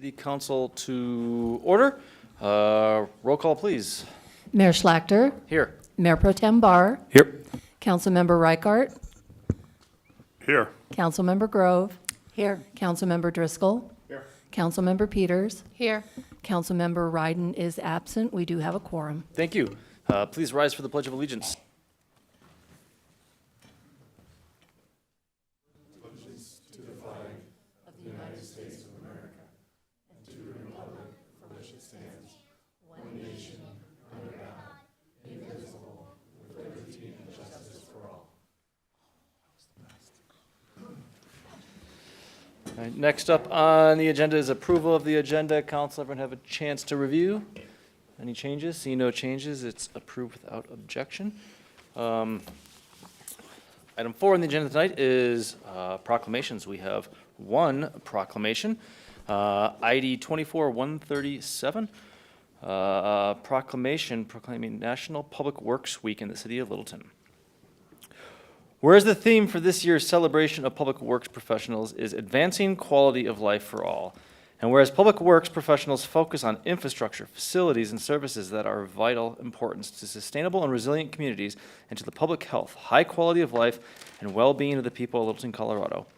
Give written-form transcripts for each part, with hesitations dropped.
City Council to order. Roll call, please. Mayor Schlachter, Here. Mayor Pro Tem Barr, Here. Councilmember Reichart, Here. Councilmember Grove. Here. Councilmember Driscoll. Here. Councilmember Peters. Here. Councilmember Ryden is absent. We do have a quorum. Thank you. Please rise for the Pledge of Allegiance. All right, next up on the agenda is approval of the agenda. Council, everyone have a chance to review? Any changes? See no changes. It's approved without objection. Item 4 on the agenda tonight is proclamations. We have one proclamation, ID 24-137, proclamation proclaiming National Public Works Week in the city of Littleton. Whereas the theme for this year's celebration of public works professionals is advancing quality of life for all, and whereas public works professionals focus on infrastructure, facilities, and services that are of vital importance to sustainable and resilient communities and to the public health, high quality of life, and well-being of the people of Littleton, Colorado.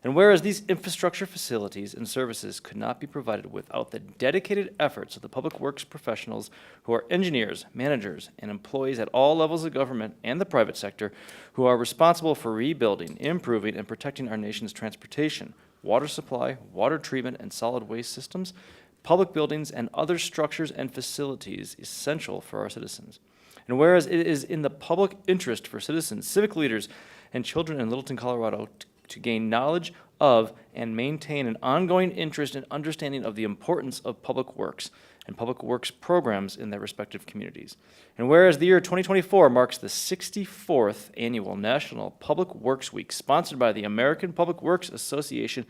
And whereas these infrastructure facilities and services could not be provided without the dedicated efforts of the public works professionals who are engineers, managers, and employees at all levels of government and the private sector who are responsible for rebuilding, improving, and protecting our nation's transportation, water supply, water treatment, and solid waste systems, public buildings, and other structures and facilities essential for our citizens. And whereas it is in the public interest for citizens, civic leaders, and children in Littleton, Colorado to gain knowledge of and maintain an ongoing interest and understanding of the importance of public works and public works programs in their respective communities. And whereas the year 2024 marks the 64th annual National Public Works Week, sponsored by the American Public Works Association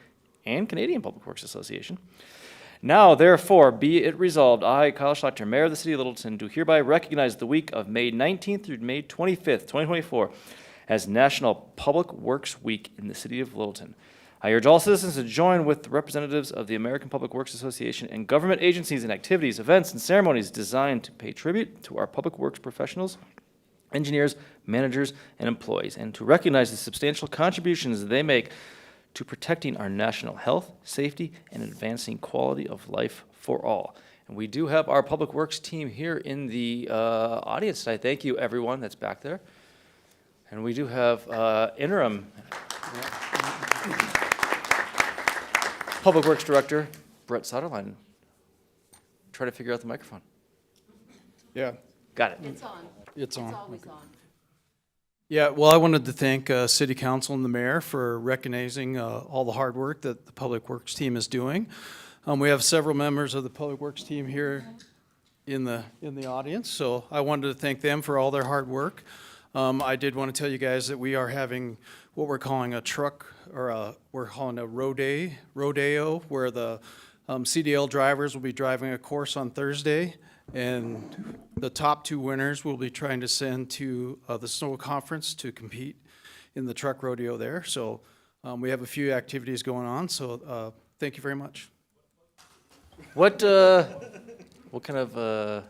and Canadian Public Works Association, now, therefore, be it resolved, I, Kyle Schlachter, Mayor of the City of Littleton, do hereby recognize the week of May 19th through May 25th, 2024, as National Public Works Week in the City of Littleton. I urge all citizens to join with the representatives of the American Public Works Association and government agencies in activities, events, and ceremonies designed to pay tribute to our public works professionals, engineers, managers, and employees, and to recognize the substantial contributions they make to protecting our national health, safety, and advancing quality of life for all. And we do have our Public Works team here in the audience tonight. Thank you, everyone that's back there. And we do have interim Public Works Director Brett Soderline. Try to figure out the microphone. Yeah, Got it. It's on. it's on. It's always on. Yeah, well, I wanted to thank City Council and the Mayor for recognizing all the hard work that the Public Works team is doing. We have several members of the Public Works team here in the audience, so I wanted to thank them for all their hard work. I did want to tell you guys that we are having what we're calling a truck, or we're calling a rodeo, where the CDL drivers will be driving a course on Thursday, and the top two winners will be trying to send to the snow conference to compete in the truck rodeo there. So we have a few activities going on, so thank you very much. What kind of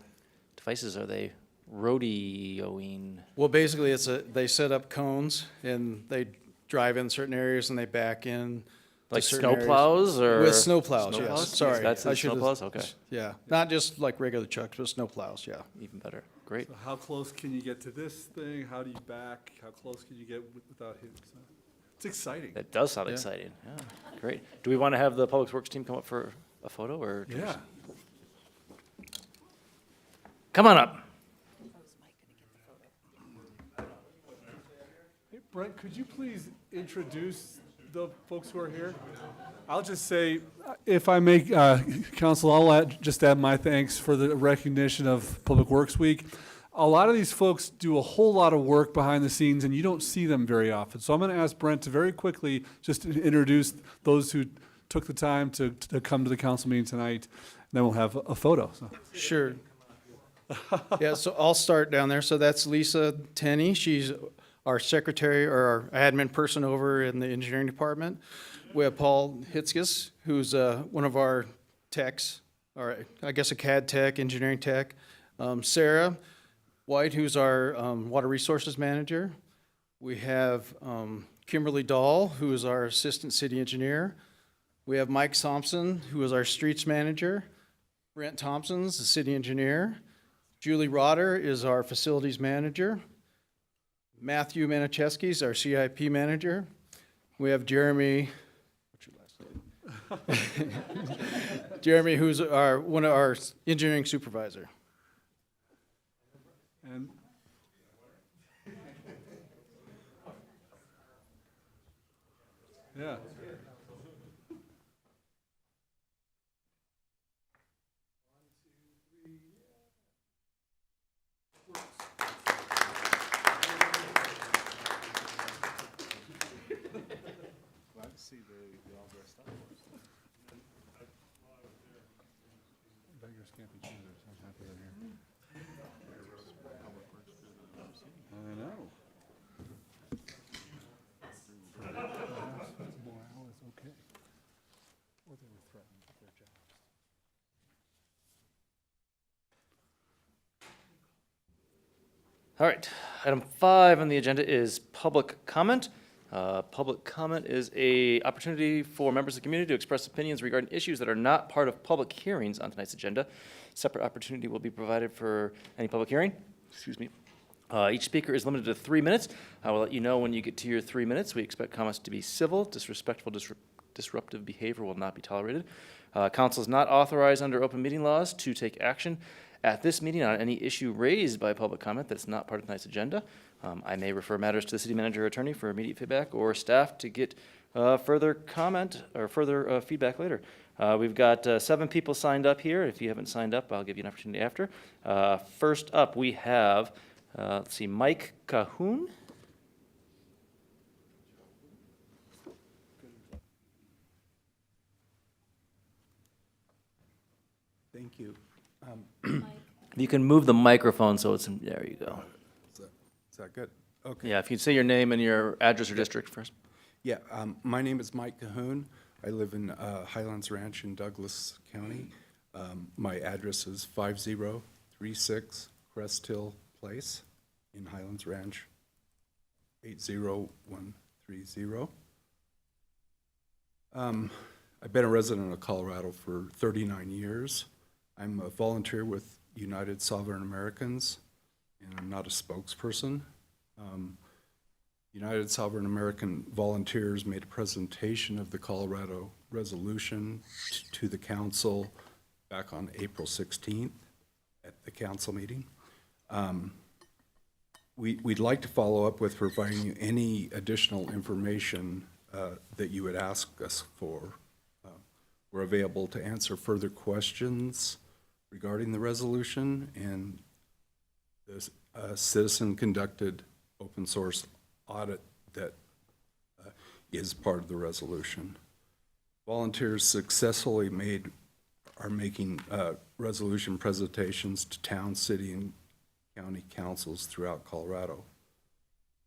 devices are they rodeoing? Well, basically, they set up cones and they drive in certain areas and they back in. Like to certain snow areas. plows or? With snow plows, Snow yes. plows? Sorry. That's I the snow should've- plows? Okay, Yeah, not just like regular trucks, but snow plows, yeah. even better. Great. So how close can you get to this thing? How do you back? How close can you get without hitting? It's exciting. That does sound Yeah. exciting. Yeah, great. Do we want to have the Public Works team come up for a photo or? Yeah. Come on up. Hey, Brent, could you please introduce the folks who are here? I'll just say, if I may, Council, I'll just add my thanks for the recognition of Public Works Week. A lot of these folks do a whole lot of work behind the scenes, and you don't see them very often. So I'm going to ask Brent to very quickly just introduce those who took the time to come to the council meeting tonight. And then we'll have a photo. So. Sure. Yeah, so I'll start down there. So that's Lisa Tenney. She's our secretary or our admin person over in the engineering department. We have Paul Hitzkes, who's one of our techs, or I guess a CAD tech, engineering tech. Sarah White, who's our water resources manager. We have Kimberly Dahl, who is our assistant city engineer. We have Mike Thompson, who is our streets manager. Brent Thompson's the city engineer. Julie Rotter is our facilities manager. Matthew Manicheski is our CIP manager. We have Jeremy, what's your last name? Jeremy, who's one of our engineering supervisor. And yeah. Beggars can't be choosers. I'm happy they're here. I know. Morale is okay. Or they were threatened with their jobs. All right, item 5 on the agenda is public comment. Public comment is a opportunity for members of the community to express opinions regarding issues that are not part of public hearings on tonight's agenda. Separate opportunity will be provided for any public hearing. Excuse me. Each speaker is limited to 3 minutes. I will let you know when you get to your 3 minutes. We expect comments to be civil. Disrespectful, disruptive behavior will not be tolerated. Council is not authorized under open meeting laws to take action at this meeting on any issue raised by public comment that's not part of tonight's agenda. I may refer matters to the city manager or attorney for immediate feedback or staff to get further comment or further feedback later. We've got 7 people signed up here. If you haven't signed up, I'll give you an opportunity after. First up, we have, let's see, Mike Cahoon. Thank you. You can move the microphone so it's, there you go. Is that good? Okay. Yeah, if you'd say your name and your address or district first. Yeah, my name is Mike Cahoon. I live in Highlands Ranch in Douglas County. My address is 5036 Crest Hill Place in Highlands Ranch, 80130. I've been a resident of Colorado for 39 years. I'm a volunteer with United Sovereign Americans, and I'm not a spokesperson. United Sovereign American volunteers made a presentation of the Colorado resolution to the council back on April 16th at the council meeting. We'd like to follow up with providing you any additional information that you would ask us for. We're available to answer further questions regarding the resolution, and this citizen-conducted open source audit that is part of the resolution. Volunteers successfully are making resolution presentations to town, city, and county councils throughout Colorado.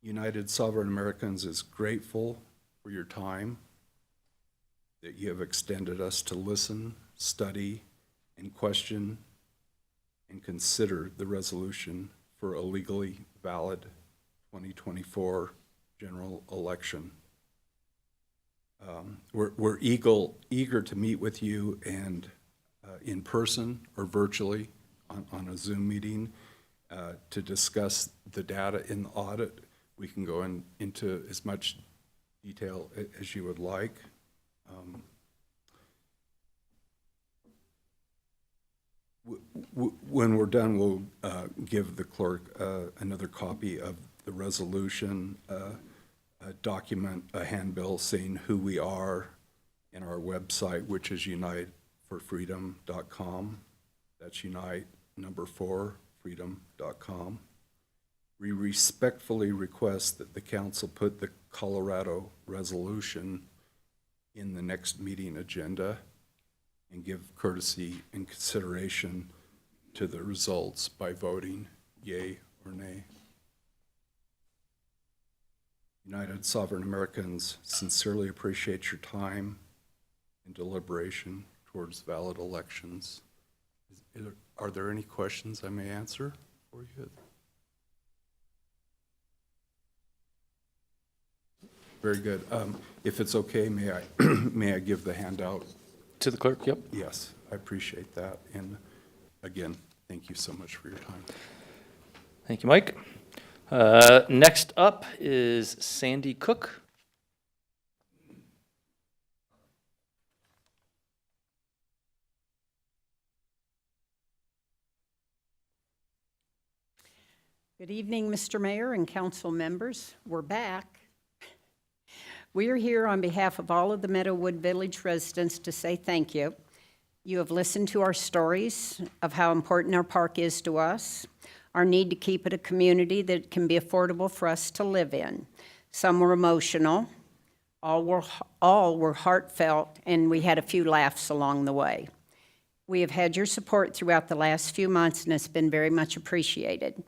United Sovereign Americans is grateful for your time that you have extended us to listen, study, and question and consider the resolution for a legally valid 2024 general election. We're eager to meet with you and in person or virtually on a Zoom meeting to discuss the data in the audit. We can go into as much detail as you would like. When we're done, we'll give the clerk another copy of the resolution, a document, a handbill saying who we are, and our website, which is uniteforfreedom.com. That's unite, number 4, freedom.com. We respectfully request that the council put the Colorado resolution in the next meeting agenda and give courtesy and consideration to the results by voting yea or nay. United Sovereign Americans sincerely appreciate your time and deliberation towards valid elections. Are there any questions I may answer for you? Very good. If it's okay, may I, may I give the handout? To the clerk, yep. Yes, I appreciate that. And again, thank you so much for your time. Thank you, Mike. Next up is Sandy Cook. Good evening, Mr. Mayor and council members. We're back. We are here on behalf of all of the Meadowood Village residents to say thank you. You have listened to our stories of how important our park is to us, our need to keep it a community that can be affordable for us to live in. Some were emotional, all were heartfelt, and we had a few laughs along the way. We have had your support throughout the last few months, and it's been very much appreciated.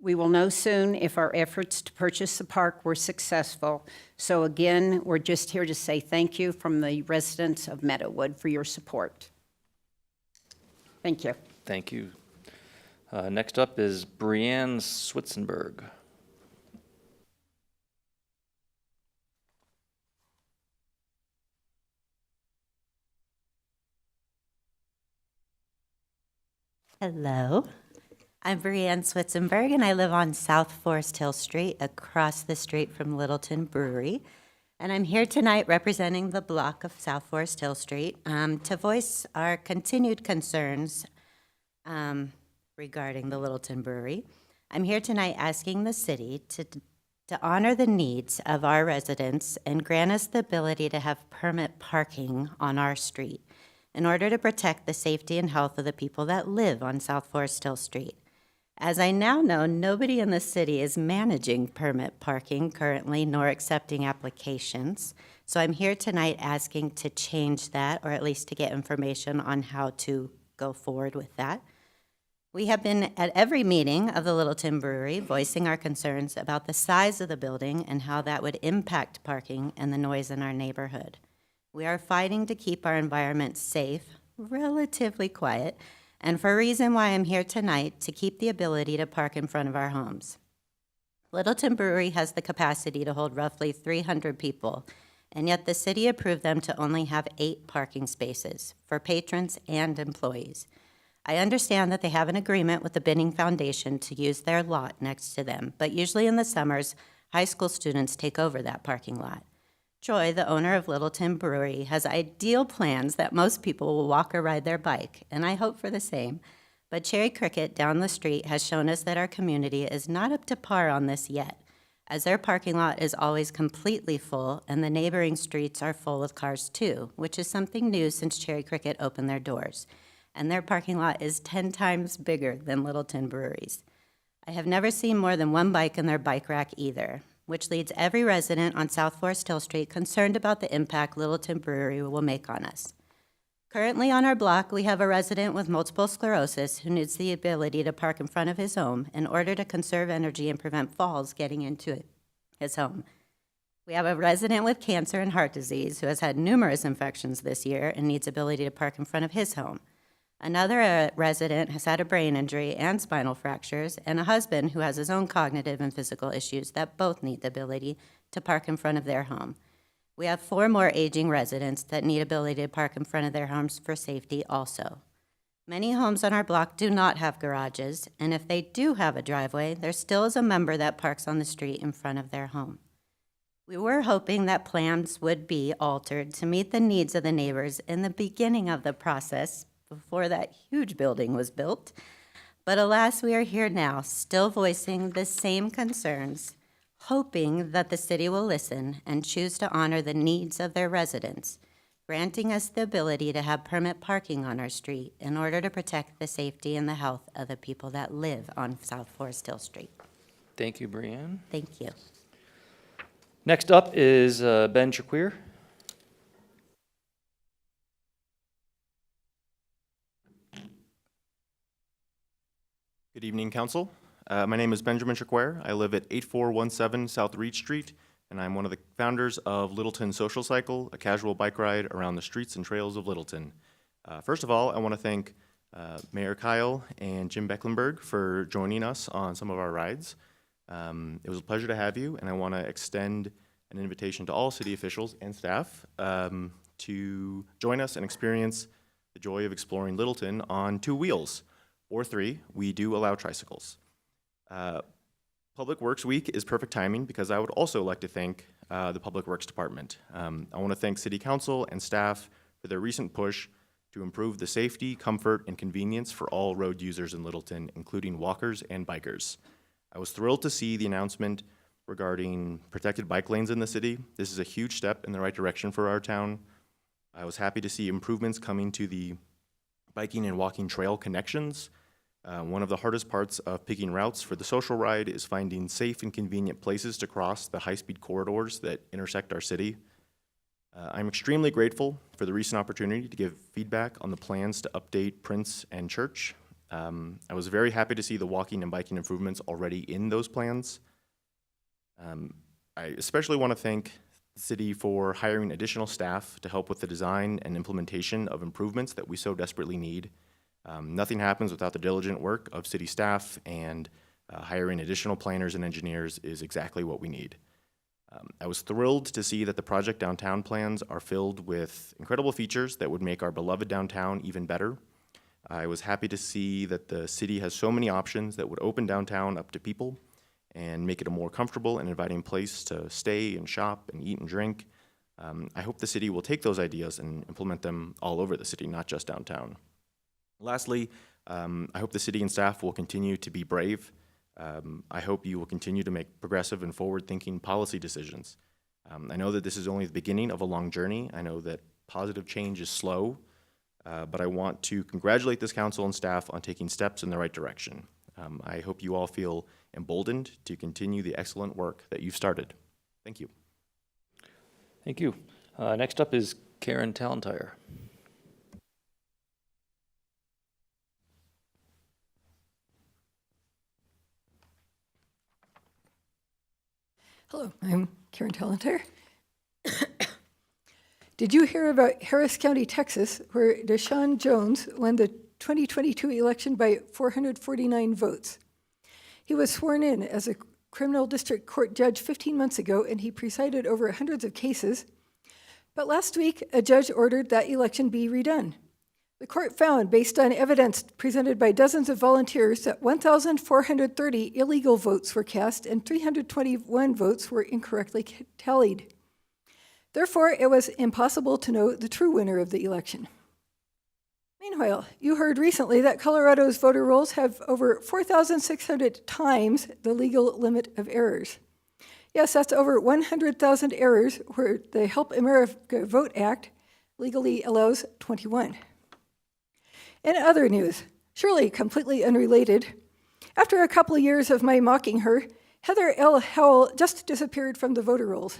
We will know soon if our efforts to purchase the park were successful. So again, we're just here to say thank you from the residents of Meadowood for your support. Thank you. Thank you. Next up is Brianne Switzenberg. Hello, I'm Brianne Switzenberg, and I live on South Forest Hill Street, across the street from Littleton Brewery. And I'm here tonight representing the block of South Forest Hill Street to voice our continued concerns regarding the Littleton Brewery. I'm here tonight asking the city to honor the needs of our residents and grant us the ability to have permit parking on our street in order to protect the safety and health of the people that live on South Forest Hill Street. As I now know, nobody in the city is managing permit parking currently, nor accepting applications. So I'm here tonight asking to change that, or at least to get information on how to go forward with that. We have been at every meeting of the Littleton Brewery voicing our concerns about the size of the building and how that would impact parking and the noise in our neighborhood. We are fighting to keep our environment safe, relatively quiet, and for a reason why I'm here tonight, to keep the ability to park in front of our homes. Littleton Brewery has the capacity to hold roughly 300 people, and yet the city approved them to only have 8 parking spaces for patrons and employees. I understand that they have an agreement with the Binning Foundation to use their lot next to them, but usually in the summers, high school students take over that parking lot. Joy, the owner of Littleton Brewery, has ideal plans that most people will walk or ride their bike, and I hope for the same. But Cherry Cricket down the street has shown us that our community is not up to par on this yet, as their parking lot is always completely full and the neighboring streets are full with cars too, which is something new since Cherry Cricket opened their doors. And their parking lot is 10 times bigger than Littleton Brewery's. I have never seen more than one bike in their bike rack either, which leads every resident on South Forest Hill Street concerned about the impact Littleton Brewery will make on us. Currently on our block, we have a resident with multiple sclerosis who needs the ability to park in front of his home in order to conserve energy and prevent falls getting into his home. We have a resident with cancer and heart disease who has had numerous infections this year and needs ability to park in front of his home. Another resident has had a brain injury and spinal fractures, and a husband who has his own cognitive and physical issues that both need the ability to park in front of their home. We have 4 more aging residents that need ability to park in front of their homes for safety also. Many homes on our block do not have garages, and if they do have a driveway, there still is a member that parks on the street in front of their home. We were hoping that plans would be altered to meet the needs of the neighbors in the beginning of the process, before that huge building was built. But alas, we are here now, still voicing the same concerns, hoping that the city will listen and choose to honor the needs of their residents, granting us the ability to have permit parking on our street in order to protect the safety and the health of the people that live on South Forest Hill Street. Thank you, Brianne. Thank you. Next up is Ben Shaquir. Good evening, Council. My name is Benjamin Shaquir. I live at 8417 South Reed Street, and I'm one of the founders of Littleton Social Cycle, a casual bike ride around the streets and trails of Littleton. First of all, I want to thank Mayor Kyle and Jim Becklenberg for joining us on some of our rides. It was a pleasure to have you, and I want to extend an invitation to all city officials and staff to join us and experience the joy of exploring Littleton on 2 wheels, or 3. We do allow tricycles. Public Works Week is perfect timing because I would also like to thank the Public Works Department. I want to thank City Council and staff for their recent push to improve the safety, comfort, and convenience for all road users in Littleton, including walkers and bikers. I was thrilled to see the announcement regarding protected bike lanes in the city. This is a huge step in the right direction for our town. I was happy to see improvements coming to the biking and walking trail connections. One of the hardest parts of picking routes for the social ride is finding safe and convenient places to cross the high-speed corridors that intersect our city. I'm extremely grateful for the recent opportunity to give feedback on the plans to update Prince and Church. I was very happy to see the walking and biking improvements already in those plans. I especially want to thank the city for hiring additional staff to help with the design and implementation of improvements that we so desperately need. Nothing happens without the diligent work of city staff, and hiring additional planners and engineers is exactly what we need. I was thrilled to see that the project downtown plans are filled with incredible features that would make our beloved downtown even better. I was happy to see that the city has so many options that would open downtown up to people and make it a more comfortable and inviting place to stay and shop and eat and drink. I hope the city will take those ideas and implement them all over the city, not just downtown. Lastly, I hope the city and staff will continue to be brave. I hope you will continue to make progressive and forward-thinking policy decisions. I know that this is only the beginning of a long journey. I know that positive change is slow, but I want to congratulate this council and staff on taking steps in the right direction. I hope you all feel emboldened to continue the excellent work that you've started. Thank you. Thank you. Next up is Karen Talentire. Hello, I'm Karen Talentire. Did you hear about Harris County, Texas, where Deshaun Jones won the 2022 election by 449 votes? He was sworn in as a criminal district court judge 15 months ago, and he presided over hundreds of cases. But last week, a judge ordered that election be redone. The court found, based on evidence presented by dozens of volunteers, that 1,430 illegal votes were cast and 321 votes were incorrectly tallied. Therefore, it was impossible to know the true winner of the election. Meanwhile, you heard recently that Colorado's voter rolls have over 4,600 times the legal limit of errors. Yes, that's over 100,000 errors, where the Help America Vote Act legally allows 21. In other news, surely completely unrelated, after a couple of years of my mocking her, Heather L. Howell just disappeared from the voter rolls.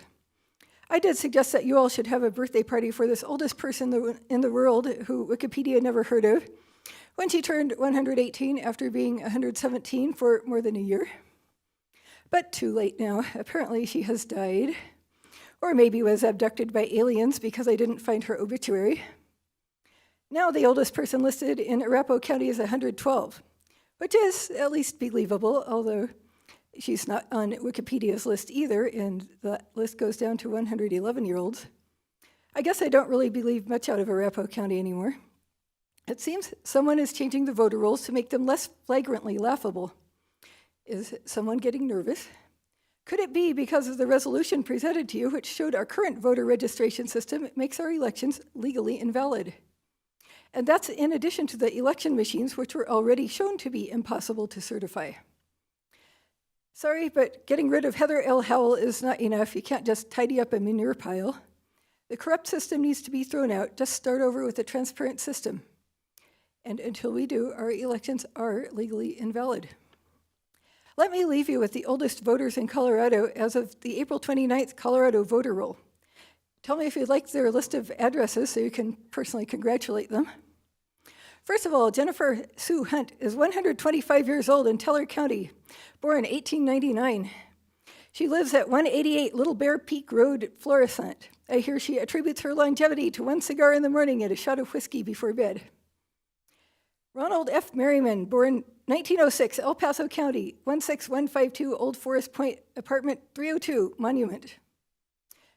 I did suggest that you all should have a birthday party for this oldest person in the world who Wikipedia never heard of, when she turned 118 after being 117 for more than a year. But too late now. Apparently she has died, or maybe was abducted by aliens because I didn't find her obituary. Now the oldest person listed in Arapahoe County is 112, which is at least believable, although she's not on Wikipedia's list either, and the list goes down to 111-year-olds. I guess I don't really believe much out of Arapahoe County anymore. It seems someone is changing the voter rolls to make them less flagrantly laughable. Is someone getting nervous? Could it be because of the resolution presented to you, which showed our current voter registration system makes our elections legally invalid? And that's in addition to the election machines, which were already shown to be impossible to certify. Sorry, but getting rid of Heather L. Howell is not enough. You can't just tidy up a manure pile. The corrupt system needs to be thrown out. Just start over with a transparent system. And until we do, our elections are legally invalid. Let me leave you with the oldest voters in Colorado as of the April 29th Colorado voter roll. Tell me if you'd like their list of addresses so you can personally congratulate them. First of all, Jennifer Sue Hunt is 125 years old in Teller County, born 1899. She lives at 188 Little Bear Peak Road, Florissant. I hear she attributes her longevity to one cigar in the morning and a shot of whiskey before bed. Ronald F. Merriman, born 1906, El Paso County, 16152 Old Forest Point, apartment 302, Monument.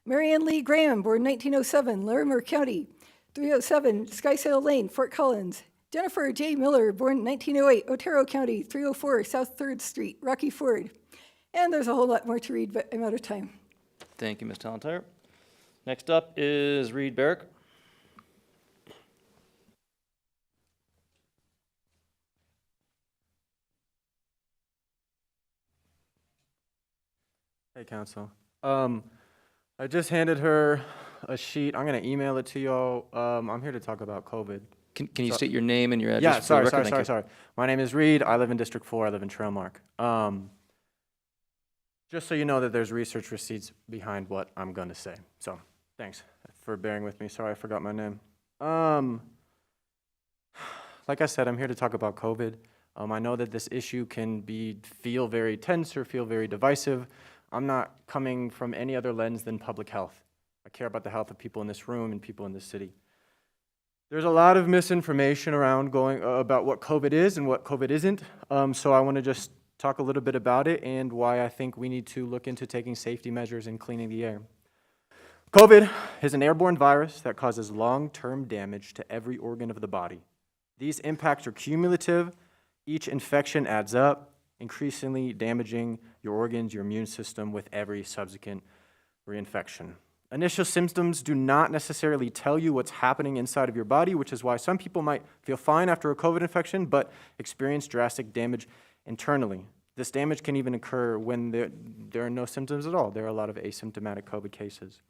Marianne Lee Graham, born 1907, Larimer County, 307 Skysail Lane, Fort Collins. Jennifer J. Miller, born 1908, Otero County, 304 South 3rd Street, Rocky Ford. And there's a whole lot more to read, but I'm out of time. Thank you, Ms. Talentire. Next up is Reed Barrick. Hey, Council. I just handed her a sheet. I'm going to email it to y'all. I'm here to talk about COVID. Can you state your name and your address? Yeah, for the sorry. record? Thank you. My name is Reed. I live in District 4. I live in Trailmark. Just so you know that there's research receipts behind what I'm going to say. So, thanks for bearing with me. Sorry, I forgot my name. Like I said, I'm here to talk about COVID. I know that this issue can feel very tense or feel very divisive. I'm not coming from any other lens than public health. I care about the health of people in this room and people in this city. There's a lot of misinformation around about what COVID is and what COVID isn't. So I want to just talk a little bit about it and why I think we need to look into taking safety measures and cleaning the air. COVID is an airborne virus that causes long-term damage to every organ of the body. These impacts are cumulative. Each infection adds up, increasingly damaging your organs, your immune system with every subsequent reinfection. Initial symptoms do not necessarily tell you what's happening inside of your body, which is why some people might feel fine after a COVID infection, but experience drastic damage internally. This damage can even occur when there are no symptoms at all. There are a lot of asymptomatic COVID cases.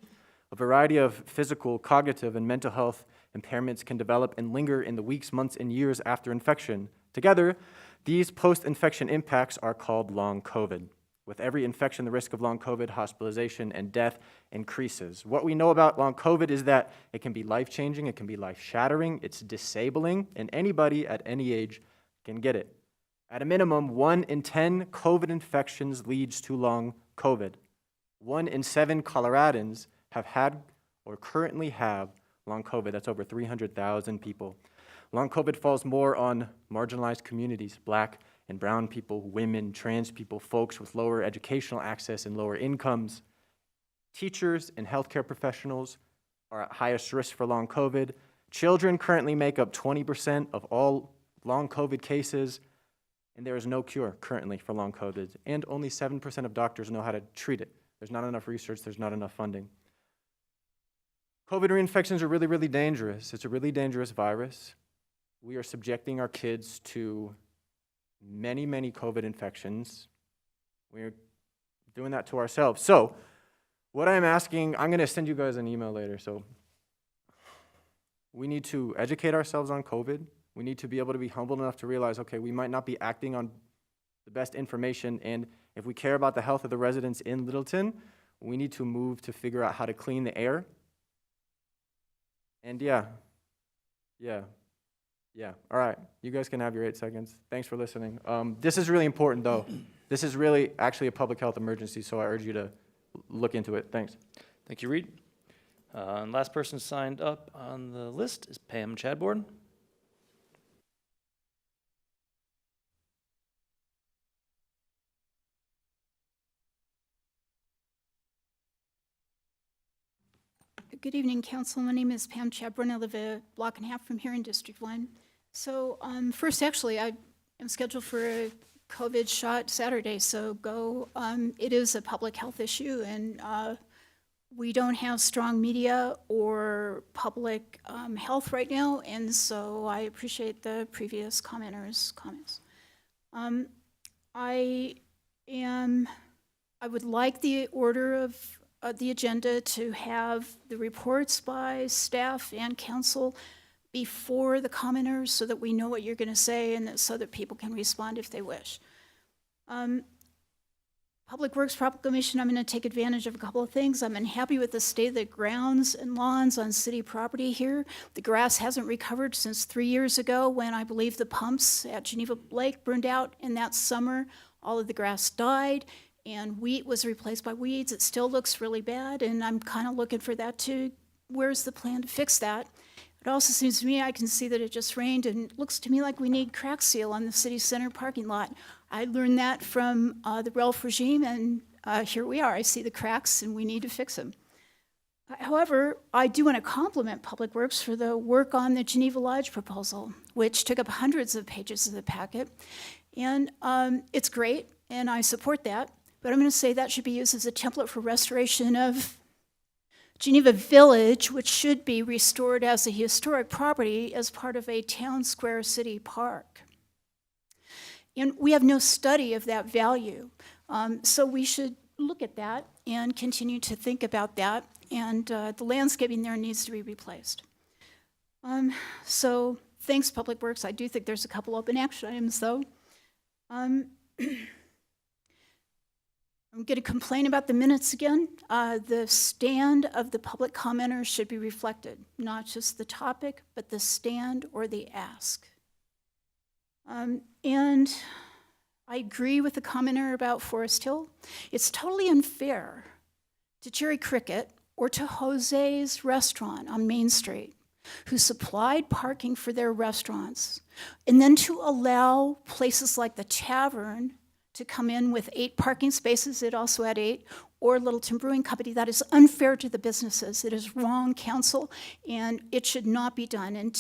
A variety of physical, cognitive, and mental health impairments can develop and linger in the weeks, months, and years after infection. Together, these post-infection impacts are called long COVID. With every infection, the risk of long COVID, hospitalization, and death increases. What we know about long COVID is that it can be life-changing, it can be life-shattering, it's disabling, and anybody at any age can get it. At a minimum, 1 in 10 COVID infections leads to long COVID. 1 in 7 Coloradans have had or currently have long COVID. That's over 300,000 people. Long COVID falls more on marginalized communities, Black and brown people, women, trans people, folks with lower educational access and lower incomes. Teachers and healthcare professionals are at highest risk for long COVID. Children currently make up 20% of all long COVID cases, and there is no cure currently for long COVID, and only 7% of doctors know how to treat it. There's not enough research, there's not enough funding. COVID reinfections are really, really dangerous. It's a really dangerous virus. We are subjecting our kids to many, many COVID infections. We're doing that to ourselves. So, what I'm asking, I'm going to send you guys an email later. So, we need to educate ourselves on COVID. We need to be able to be humble enough to realize, okay, we might not be acting on the best information. And if we care about the health of the residents in Littleton, we need to move to figure out how to clean the air. And yeah. All right, you guys can have your 8 seconds. Thanks for listening. This is really important, though. This is really actually a public health emergency, so I urge you to look into it. Thanks. Thank you, Reed. And last person signed up on the list is Pam Chadbourne. Good evening, Council. My name is Pam Chadbourne. I live a block and a half from here in District 1. So first, actually, I am scheduled for a COVID shot Saturday, so go. It is a public health issue, and we don't have strong media or public health right now, and so I appreciate the previous commenters' comments. I would like the order of the agenda to have the reports by staff and council before the commenters so that we know what you're going to say and so that people can respond if they wish. Public Works Proclamation, I'm going to take advantage of a couple of things. I'm unhappy with the state of the grounds and lawns on city property here. The grass hasn't recovered since 3 years ago when I believe the pumps at Geneva Lake burned out, and that summer all of the grass died. and wheat was replaced by weeds. It still looks really bad, and I'm kind of looking for that too. Where's the plan to fix that? It also seems to me, I can see that it just rained, and it looks to me like we need crack seal on the city center parking lot. I learned that from the Ralph regime, and here we are. I see the cracks, and we need to fix them. However, I do want to compliment Public Works for the work on the Geneva Lodge proposal, which took up hundreds of pages of the packet. And it's great, and I support that. But I'm going to say that should be used as a template for restoration of Geneva Village, which should be restored as a historic property as part of a town square city park. And we have no study of that value. So we should look at that and continue to think about that. And the landscaping there needs to be replaced. So thanks, Public Works. I do think there's a couple open action items, though. I'm going to complain about the minutes again. The stand of the public commenters should be reflected, not just the topic, but the stand or the ask. And I agree with the commenter about Forest Hill. It's totally unfair to Jerry Cricket or to Jose's Restaurant on Main Street, who supplied parking for their restaurants, and then to allow places like the Tavern to come in with 8 parking spaces, it also had 8, or Littleton Brewing Company. That is unfair to the businesses. It is wrong, council, and it should not be done. And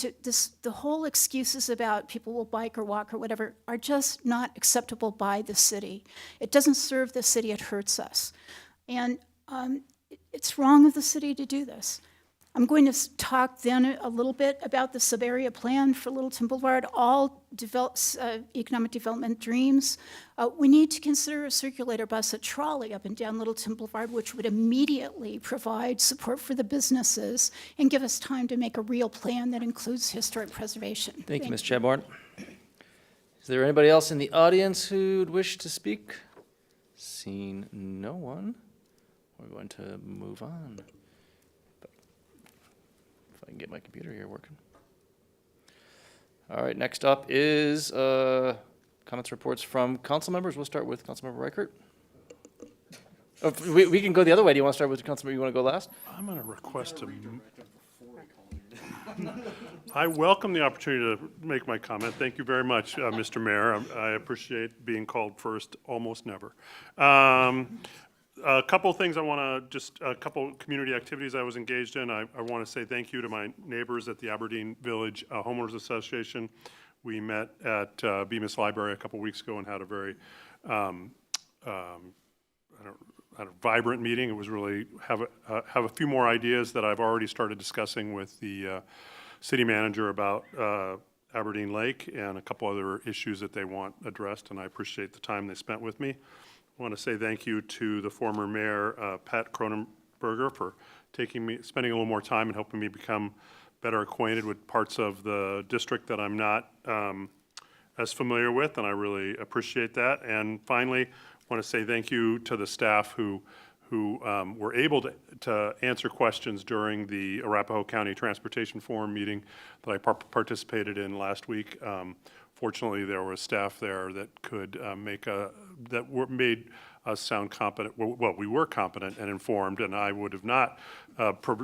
the whole excuses about people will bike or walk or whatever are just not acceptable by the city. It doesn't serve the city, it hurts us. And it's wrong of the city to do this. I'm going to talk then a little bit about the sub-area plan for Littleton Boulevard, all economic development dreams. We need to consider a circulator bus, a trolley up and down Littleton Boulevard, which would immediately provide support for the businesses and give us time to make a real plan that includes historic preservation. Thank you, Ms. Chadbourne. Is there anybody else in the audience who'd wish to speak? Seeing no one, we're going to move on. If I can get my computer here working. All right, next up is comments, reports from council members. We'll start with Councilmember Reichert. Oh, we can go the other way. Do you want to start with Councilmember? You want to go last? I'm going to request I welcome the opportunity to make my comment. Thank you very much, Mr. Mayor. I appreciate being called first, almost never. A couple of things I want to a couple community activities I was engaged in. I want to say thank you to my neighbors at the Aberdeen Village Homeowners Association. We met at Bemis Library a couple weeks ago and had a very vibrant meeting. It was really have a few more ideas that I've already started discussing with the city manager about Aberdeen Lake and a couple other issues that they want addressed, and I appreciate the time they spent with me. I want to say thank you to the former mayor, Pat Cronenberger, for spending a little more time and helping me become better acquainted with parts of the district that I'm not as familiar with, and I really appreciate that. And finally, I want to say thank you to the staff who were able to answer questions during the Arapahoe County Transportation Forum meeting that I participated in last week. Fortunately, there was staff there that could made us sound competent. Well, we were competent and informed, and I would have not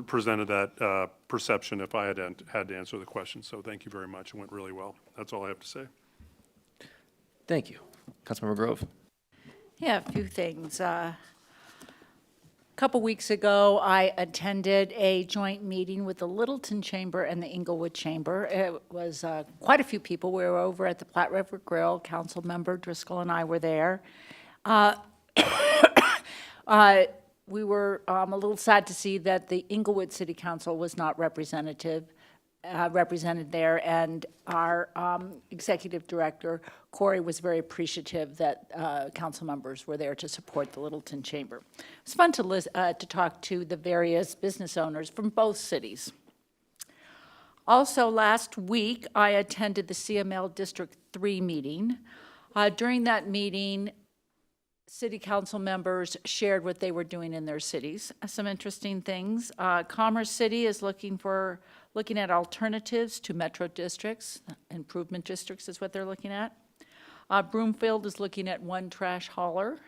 presented that perception if I had to answer the question. So thank you very much. It went really well. That's all I have to say. Thank you. Councilmember Grove. Yeah, a few things. A couple weeks ago, I attended a joint meeting with the Littleton Chamber and the Inglewood Chamber. It was quite a few people. We were over at the Platte River Grill. Councilmember Driscoll and I were there. We were a little sad to see that the Inglewood City Council was not represented there, and our executive director, Corey, was very appreciative that council members were there to support the Littleton Chamber. It was fun to talk to the various business owners from both cities. Also, last week, I attended the CML District 3 meeting. During that meeting, city council members shared what they were doing in their cities. Some interesting things. Commerce City is looking at alternatives to metro districts. Improvement districts is what they're looking at. Broomfield is looking at one trash hauler.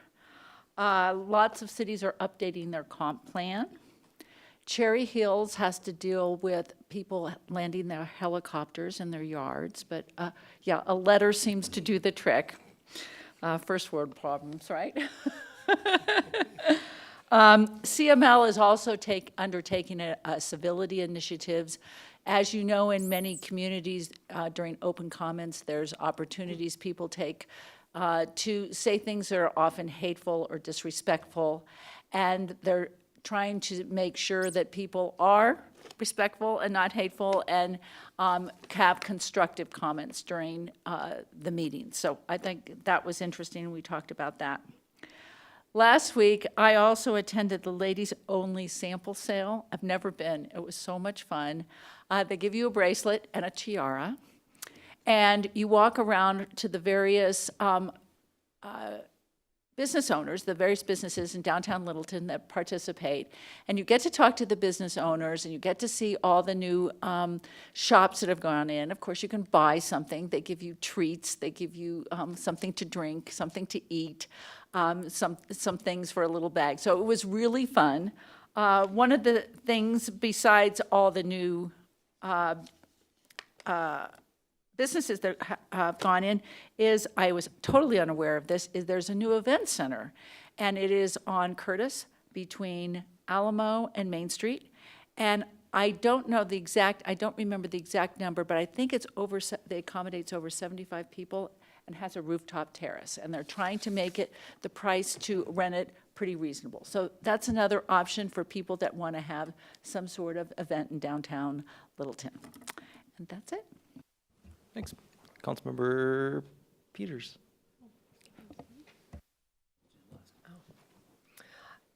Lots of cities are updating their comp plan. Cherry Hills has to deal with people landing their helicopters in their yards, but yeah, a letter seems to do the trick. First world problems, right? CML is also undertaking civility initiatives. As you know, in many communities, during open comments, there's opportunities people take to say things that are often hateful or disrespectful, and they're trying to make sure that people are respectful and not hateful, and have constructive comments during the meeting. So I think that was interesting, and we talked about that. Last week, I also attended the Ladies Only sample sale. I've never been. It was so much fun. They give you a bracelet and a tiara, and you walk around to the various business owners, the various businesses in downtown Littleton that participate, and you get to talk to the business owners, and you get to see all the new shops that have gone in. Of course, you can buy something. They give you treats. They give you something to drink, something to eat, some things for a little bag. So it was really fun. One of the things, besides all the new businesses that have gone in, is, I was totally unaware of this, is there's a new event center, and it is on Curtis between Alamo and Main Street. And I don't remember the exact number, but I think it accommodates over 75 people and has a rooftop terrace. And they're trying to make it, the price to rent it, pretty reasonable. So that's another option for people that want to have some sort of event in downtown Littleton. And that's it. Thanks. Councilmember Peters.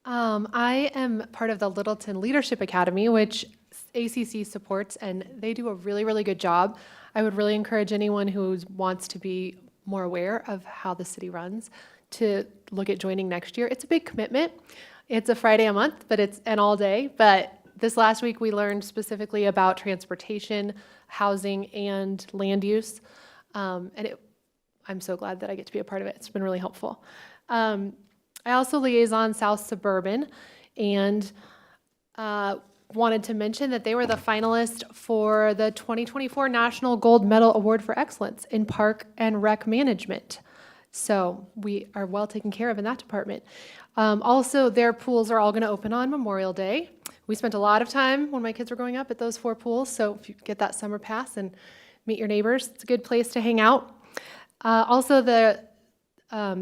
I am part of the Littleton Leadership Academy, which ACC supports, and they do a really, really good job. I would really encourage anyone who wants to be more aware of how the city runs to look at joining next year. It's a big commitment. It's a Friday a month, but it's an all day. But this last week, we learned specifically about transportation, housing, and land use. I'm so glad that I get to be a part of it. It's been really helpful. I also liaison South Suburban, and wanted to mention that they were the finalist for the 2024 National Gold Medal Award for Excellence in Park and Rec Management. So we are well taken care of in that department. Also, their pools are all going to open on Memorial Day. We spent a lot of time when my kids were growing up at those 4 pools, so if you get that summer pass and meet your neighbors, it's a good place to hang out. Also, the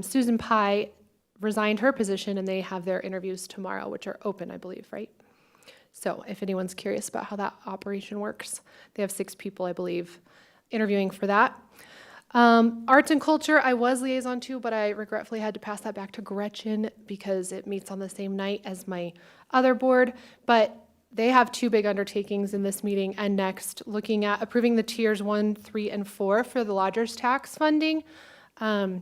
Susan Pye resigned her position, and they have their interviews tomorrow, which are open, I believe, right? So if anyone's curious about how that operation works, they have 6 people, I believe, interviewing for that. Arts and culture, I was liaison to, but I regretfully had to pass that back to Gretchen because it meets on the same night as my other board. But they have 2 big undertakings in this meeting and next, looking at approving the tiers 1, 3, and 4 for the lodger's tax funding. And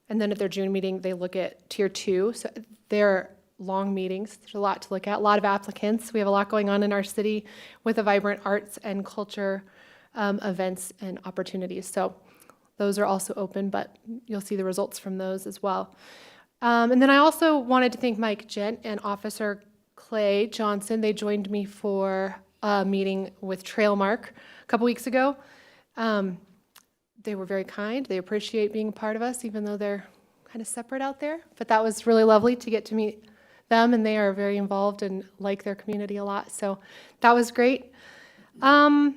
then at their June meeting, they look at tier 2. So they're long meetings. There's a lot to look at, a lot of applicants. We have a lot going on in our city with a vibrant arts and culture events and opportunities. So those are also open, but you'll see the results from those as well. And then I also wanted to thank Mike Gent and Officer Clay Johnson. They joined me for a meeting with Trailmark a couple weeks ago. They were very kind. They appreciate being a part of us, even though they're kind of separate out there. But that was really lovely to get to meet them, and they are very involved and like their community a lot. So that was great. The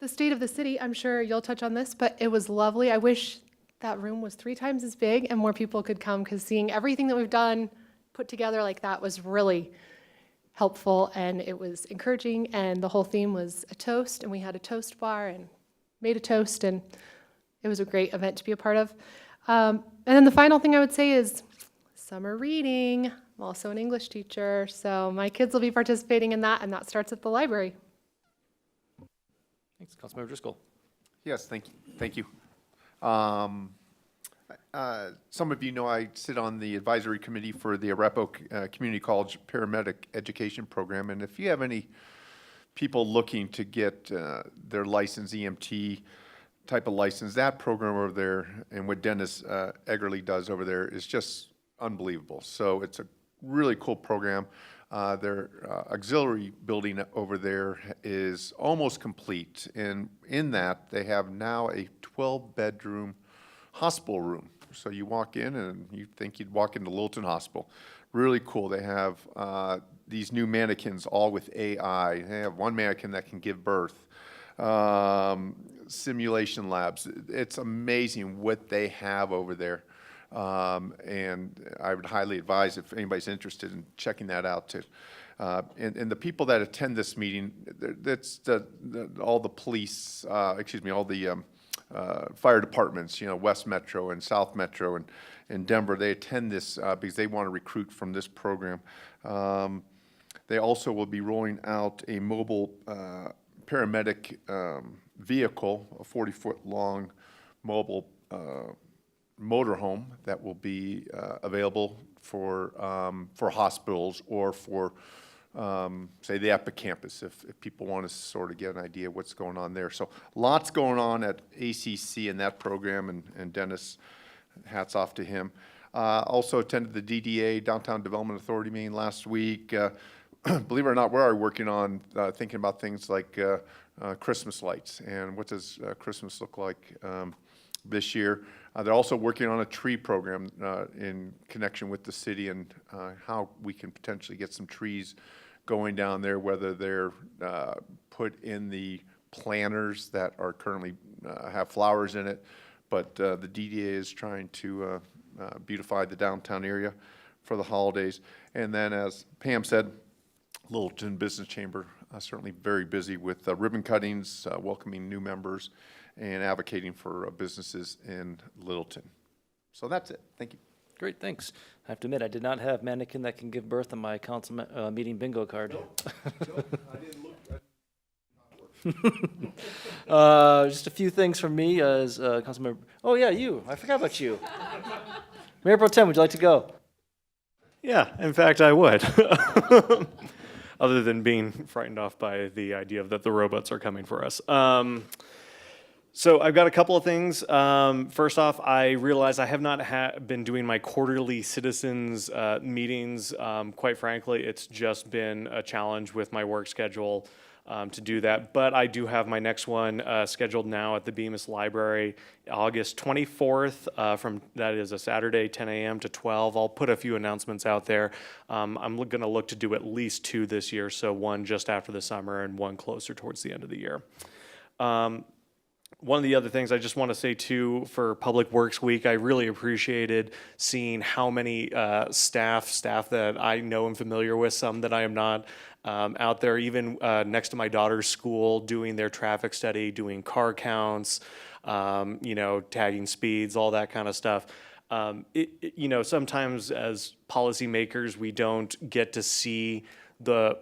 state of the city, I'm sure you'll touch on this, but it was lovely. I wish that room was 3 times as big and more people could come, because seeing everything that we've done put together like that was really helpful, and it was encouraging, and the whole theme was a toast, and we had a toast bar and made a toast, and it was a great event to be a part of. And then the final thing I would say is summer reading. I'm also an English teacher, so my kids will be participating in that, and that starts at the library. Thanks. Councilmember Driscoll. Yes, thank you. Some of you know I sit on the advisory committee for the Arapahoe Community College Paramedic Education Program, and if you have any people looking to get their license, EMT type of license, that program over there and what Dennis Eggerly does over there is just unbelievable. So it's a really cool program. Their auxiliary building over there is almost complete, and in that, they have now a 12-bedroom hospital room. So you walk in and you think you'd walk into Littleton Hospital. Really cool. They have these new mannequins, all with AI. They have one mannequin that can give birth. Simulation labs. It's amazing what they have over there. And I would highly advise if anybody's interested in checking that out too. And the people that attend this meeting, that's all the police, all the fire departments, West Metro and South Metro and Denver, they attend this because they want to recruit from this program. They also will be rolling out a mobile paramedic vehicle, a 40-foot long mobile motorhome that will be available for hospitals or for, say, the Epic campus, if people want to sort of get an idea of what's going on there. So lots going on at ACC in that program, and Dennis, hats off to him. Also attended the DDA, Downtown Development Authority meeting last week. Believe it or not, we're already working on thinking about things like Christmas lights and what does Christmas look like this year. They're also working on a tree program in connection with the city and how we can potentially get some trees going down there, whether they're put in the planters that are currently have flowers in it. But the DDA is trying to beautify the downtown area for the holidays. And then, as Pam said, Littleton Business Chamber certainly very busy with ribbon cuttings, welcoming new members, and advocating for businesses in Littleton. So that's it. Thank you. Great, thanks. I have to admit, I did not have mannequin that can give birth on my council meeting bingo card. Just a few things from me as council member. Oh yeah, you. I forgot about you. Mayor Pro Tem, would you like to go? Yeah, in fact, I would. Other than being frightened off by the idea that the robots are coming for us. So I've got a couple of things. First off, I realize I have not been doing my quarterly citizens meetings. Quite frankly, it's just been a challenge with my work schedule to do that. But I do have my next one scheduled now at the Bemis Library, August 24th. That is a Saturday, 10 a.m. to 12. I'll put a few announcements out there. I'm going to look to do at least 2 this year, so one just after the summer and one closer towards the end of the year. One of the other things I just want to say too, for Public Works Week, I really appreciated seeing how many staff that I know and familiar with, some that I am not, out there, even next to my daughter's school, doing their traffic study, doing car counts, tagging speeds, all that kind of stuff. Sometimes as policymakers, we don't get to see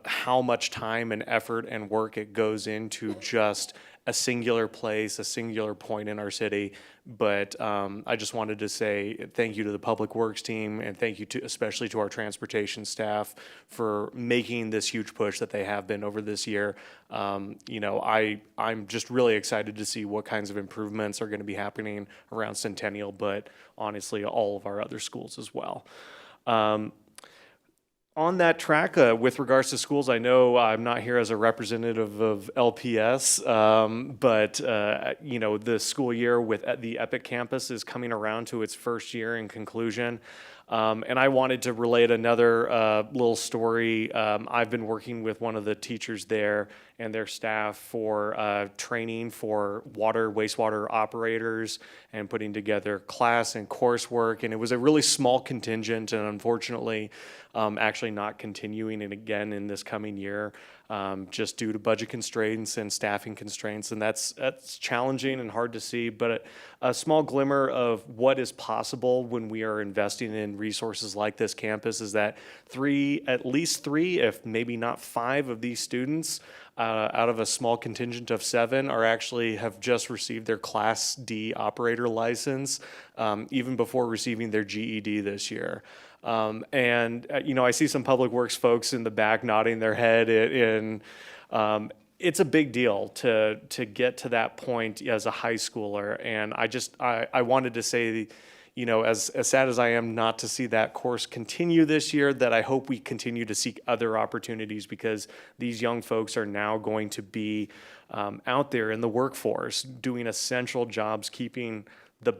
how much time and effort and work it goes into just a singular place, a singular point in our city. But I just wanted to say thank you to the Public Works team, and thank you especially to our transportation staff for making this huge push that they have been over this year. I'm just really excited to see what kinds of improvements are going to be happening around Centennial, but honestly, all of our other schools as well. On that track, with regards to schools, I know I'm not here as a representative of LPS, but the school year with the Epic campus is coming around to its first year in conclusion. And I wanted to relate another little story. I've been working with one of the teachers there and their staff for training for wastewater operators and putting together class and coursework. And it was a really small contingent, and unfortunately, actually not continuing it again in this coming year, just due to budget constraints and staffing constraints. And that's challenging and hard to see, but a small glimmer of what is possible when we are investing in resources like this campus is that at least three, if maybe not 5 of these students out of a small contingent of 7 have just received their Class D operator license, even before receiving their GED this year. I see some Public Works folks in the back nodding their head it's a big deal to get to that point as a high schooler. And I wanted to say, you know, as sad as I am not to see that course continue this year, that I hope we continue to seek other opportunities, because these young folks are now going to be out there in the workforce doing essential jobs, keeping the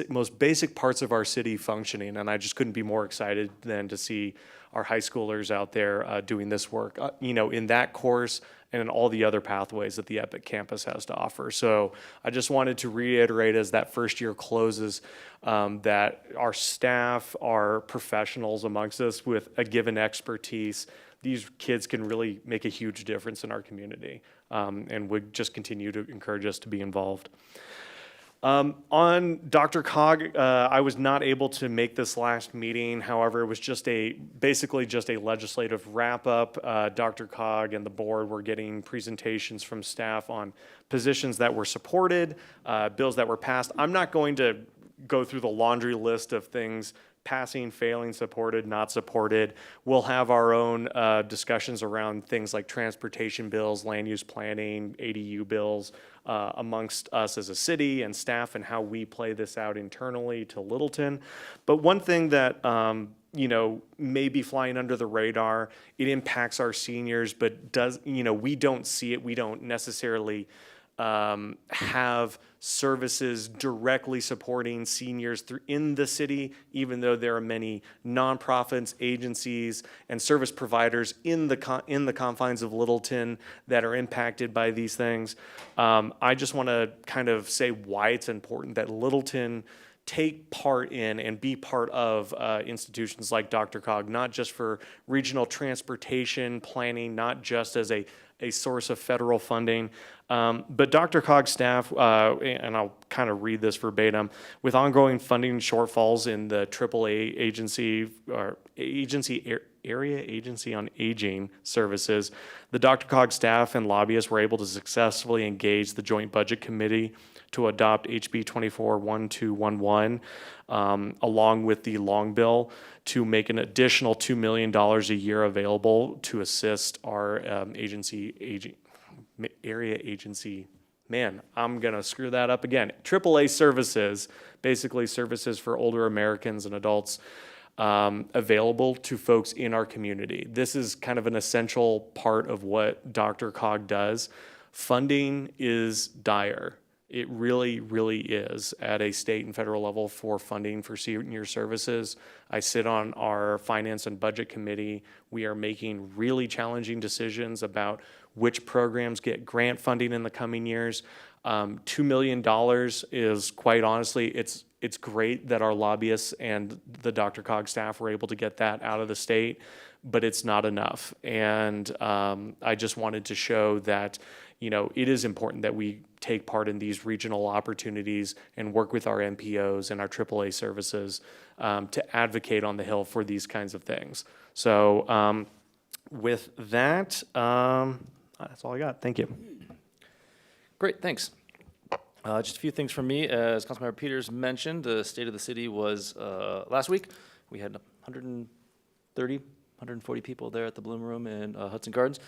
most basic parts of our city functioning. And I just couldn't be more excited than to see our high schoolers out there doing this work, you know, in that course and in all the other pathways that the Epic campus has to offer. So I just wanted to reiterate, as that first year closes, that our staff, our professionals amongst us with a given expertise, these kids can really make a huge difference in our community, and would just continue to encourage us to be involved. On DRCOG, I was not able to make this last meeting. However, it was basically just a legislative wrap-up. DRCOG and the board were getting presentations from staff on positions that were supported, bills that were passed. I'm not going to go through the laundry list of things passing, failing, supported, not supported. We'll have our own discussions around things like transportation bills, land use planning, ADU bills, amongst us as a city and staff, and how we play this out internally to Littleton. But one thing that you know, may be flying under the radar, it impacts our seniors, but we don't see it. We don't necessarily have services directly supporting seniors in the city, even though there are many nonprofits, agencies, and service providers in the confines of Littleton that are impacted by these things. I just want to kind of say why it's important that Littleton take part in and be part of institutions like DRCOG, not just for regional transportation planning, not just as a source of federal funding, but DRCOG staff, and I'll kind of read this verbatim, with ongoing funding shortfalls in the AAA Area Agency on Aging services, the DRCOG staff and lobbyists were able to successfully engage the Joint Budget Committee to adopt HB 241211, along with the long bill, to make an additional $2 million a year available to assist our area agency. Man, I'm going to screw that up again. AAA services, basically services for older Americans and adults, available to folks in our community. This is kind of an essential part of what DRCOG does. Funding is dire. It really, really is at a state and federal level for funding for senior services. I sit on our Finance and Budget Committee. We are making really challenging decisions about which programs get grant funding in the coming years. $2 million is, quite honestly, it's great that our lobbyists and the DRCOG staff were able to get that out of the state, but it's not enough. And I just wanted to show that, you know, it is important that we take part in these regional opportunities and work with our MPOs and our AAA services to advocate on the Hill for these kinds of things. So with that, that's all I got. Thank you. Great, thanks. Just a few things from me. As Councilmember Peters mentioned, the State of the City was last week. We had 140 people there at the Bloom Room in Hudson Gardens.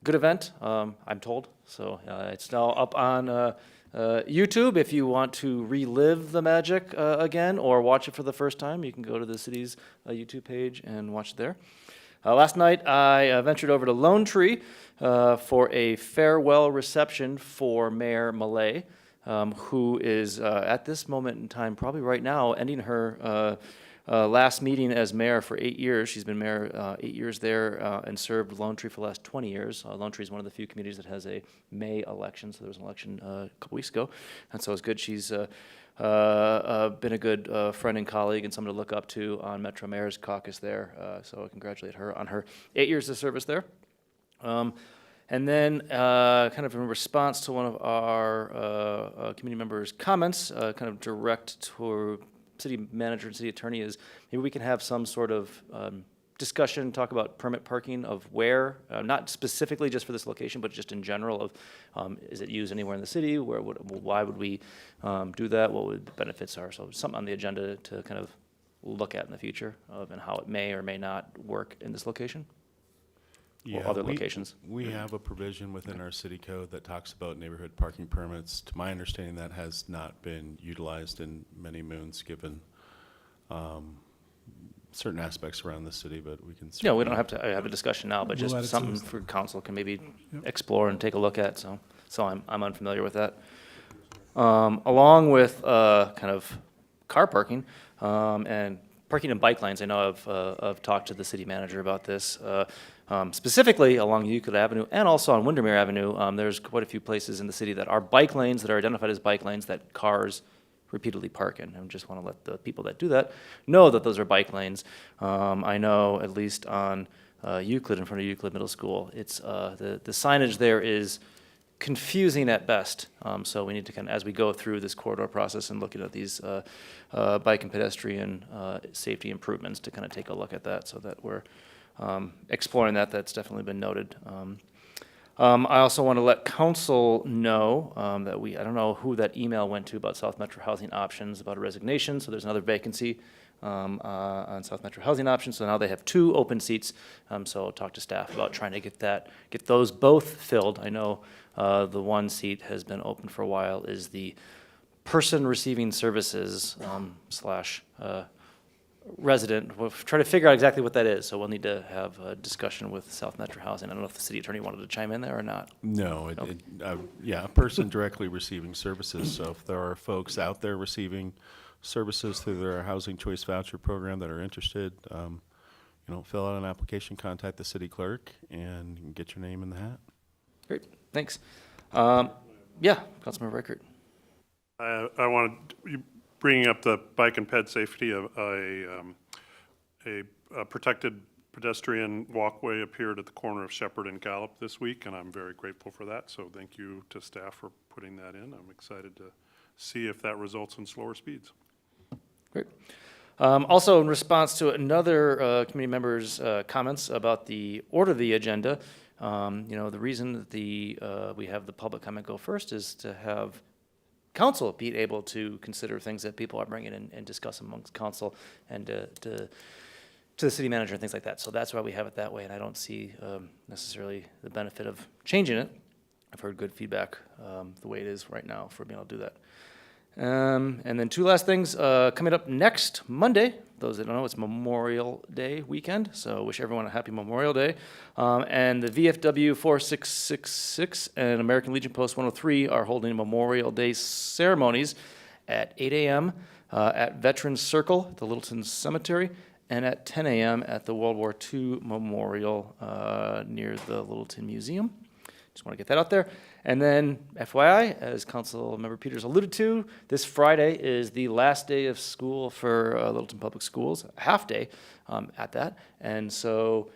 Good event, I'm told. So it's now up on YouTube. If you want to relive the magic again or watch it for the first time, you can go to the city's YouTube page and watch it there. Last night, I ventured over to Lone Tree for a farewell reception for Mayor Millet, who is at this moment in time, probably right now, ending her last meeting as mayor for 8 years. She's been mayor 8 years there and served Lone Tree for the last 20 years. Lone Tree is one of the few communities that has a May election, so there was an election a couple weeks ago, and so it's good. She's been a good friend and colleague and someone to look up to on Metro Mayor's caucus there, so I congratulate her on her 8 years of service there. And then, kind of in response to one of our community members' comments, kind of direct to city manager and city attorney, is maybe we can have some sort of discussion, talk about permit parking of where, not specifically just for this location, but just in general of, is it used anywhere in the city? Why would we do that? What would the benefits are? So something on the agenda to kind of look at in the future of and how it may or may not work in this location. or other locations. We have a provision within our city code that talks about neighborhood parking permits. To my understanding, that has not been utilized in many moons, given certain aspects around the city, but we can. Yeah, we don't have to have a discussion now, but We'll add it just to something this. for council can maybe explore and take a look at, so I'm unfamiliar with that. Along with kind of car parking and parking and bike lanes, I know I've talked to the city manager about this. Specifically along Euclid Avenue and also on Windermere Avenue, there's quite a few places in the city that are bike lanes, that are identified as bike lanes that cars repeatedly park in. And just want to let the people that do that know that those are bike lanes. I know at least on Euclid, in front of Euclid Middle School, it's the signage there is confusing at best. So we need to kind of, as we go through this corridor process and looking at these bike and pedestrian safety improvements, to kind of take a look at that, so that we're exploring that. That's definitely been noted. I also want to let council know that I don't know who that email went to about South Metro Housing Options about a resignation. So there's another vacancy on South Metro Housing Options. So now they have 2 open seats. So I'll talk to staff about trying to get those both filled. I know the one seat has been open for a while, is the person receiving services slash resident. We'll try to figure out exactly what that is, so we'll need to have a discussion with South Metro Housing. I don't know if the city attorney wanted to chime in there or not. No, yeah, a person directly receiving services. So if there are folks out there receiving services through their Housing Choice Voucher Program that are interested, fill out an application, contact the city clerk, and you can get your name in the hat. Great, thanks. Yeah, Councilmember Reichert. I wanted, bringing up the bike and ped safety, a protected pedestrian walkway appeared at the corner of Shepherd and Gallup this week, and I'm very grateful for that. So thank you to staff for putting that in. I'm excited to see if that results in slower speeds. Great. Also, in response to another committee member's comments about the order of the agenda, the reason that we have the public comment go first is to have council be able to consider things that people are bringing in and discuss amongst council and to the city manager and things like that. So that's why we have it that way, and I don't see necessarily the benefit of changing it. I've heard good feedback the way it is right now for being able to do that. And then 2 last things coming up next Monday. Those that don't know, it's Memorial Day weekend, so wish everyone a happy Memorial Day. And the VFW 4666 and American Legion Post 103 are holding Memorial Day ceremonies at 8 a.m. At Veterans Circle at the Littleton Cemetery, and at 10 a.m. at the World War II Memorial near the Littleton Museum. Just want to get that out there. And then, FYI, as Councilmember Peters alluded to, this Friday is the last day of school for Littleton Public Schools, a half day at that. And so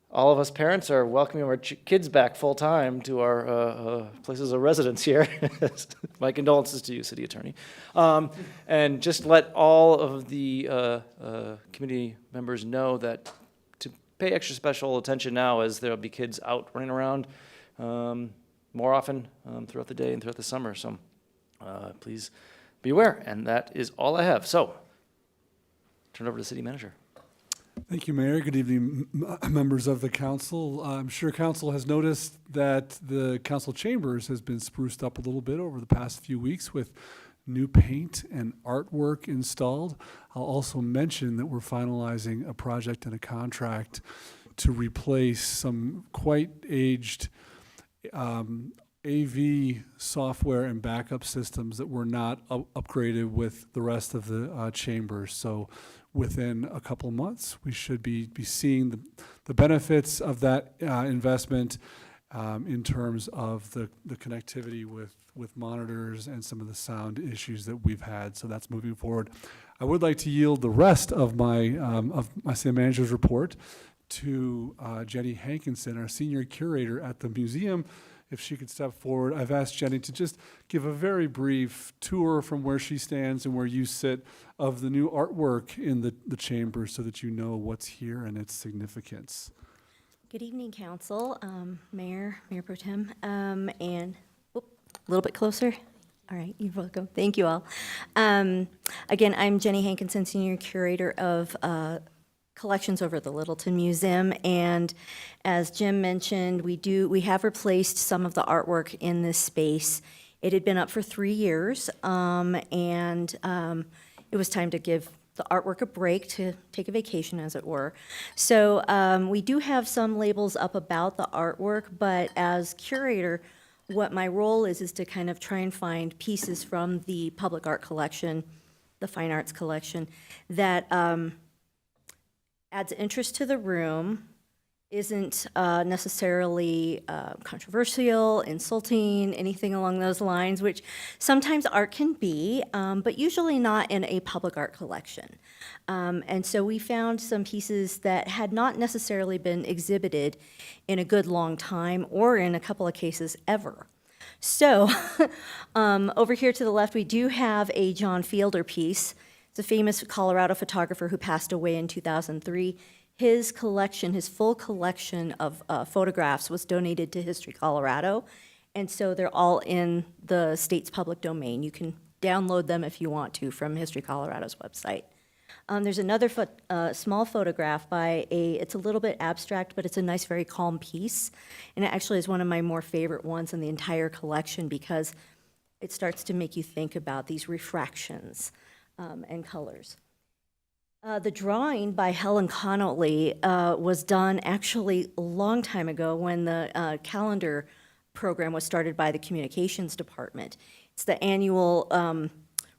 all of us parents are welcoming our kids back full-time to our places of residence here. My condolences to you, City Attorney. And just let all of the community members know that to pay extra special attention now, as there will be kids out running around more often throughout the day and throughout the summer. So please be aware. And that is all I have. So turn it over to the city manager. Thank you, Mayor. Good evening, members of the council. I'm sure council has noticed that the council chambers has been spruced up a little bit over the past few weeks with new paint and artwork installed. I'll also mention that we're finalizing a project and a contract to replace some quite aged AV software and backup systems that were not upgraded with the rest of the chambers. So within a couple of months, we should be seeing the benefits of that investment in terms of the connectivity with monitors and some of the sound issues that we've had. So that's moving forward. I would like to yield the rest of my city manager's report to Jenny Hankinson, our senior curator at the museum. If she could step forward. I've asked Jenny to just give a very brief tour from where she stands and where you sit of the new artwork in the chamber, so that you know what's here and its significance. Good evening, Council, Mayor Pro Tem, and a little bit closer. All right, you're welcome. Thank you all. Again, I'm Jenny Hankinson, Senior Curator of collections over at the Littleton Museum. And as Jim mentioned, we have replaced some of the artwork in this space. It had been up for 3 years, and it was time to give the artwork a break, to take a vacation, as it were. So we do have some labels up about the artwork, but as curator, what my role is to kind of try and find pieces from the public art collection, the fine arts collection, that adds interest to the room, isn't necessarily controversial, insulting, anything along those lines, which sometimes art can be, but usually not in a public art collection. And so we found some pieces that had not necessarily been exhibited in a good long time, or in a couple of cases ever. So over here to the left, we do have a John Fielder piece. It's a famous Colorado photographer who passed away in 2003. His collection, his full collection of photographs was donated to History Colorado, and so they're all in the state's public domain. You can download them if you want to from History Colorado's website. There's another small photograph by it's a little bit abstract, but it's a nice, very calm piece, and it actually is one of my more favorite ones in the entire collection because it starts to make you think about these refractions and colors. The drawing by Helen Connolly was done actually a long time ago when the calendar program was started by the communications department. It's the annual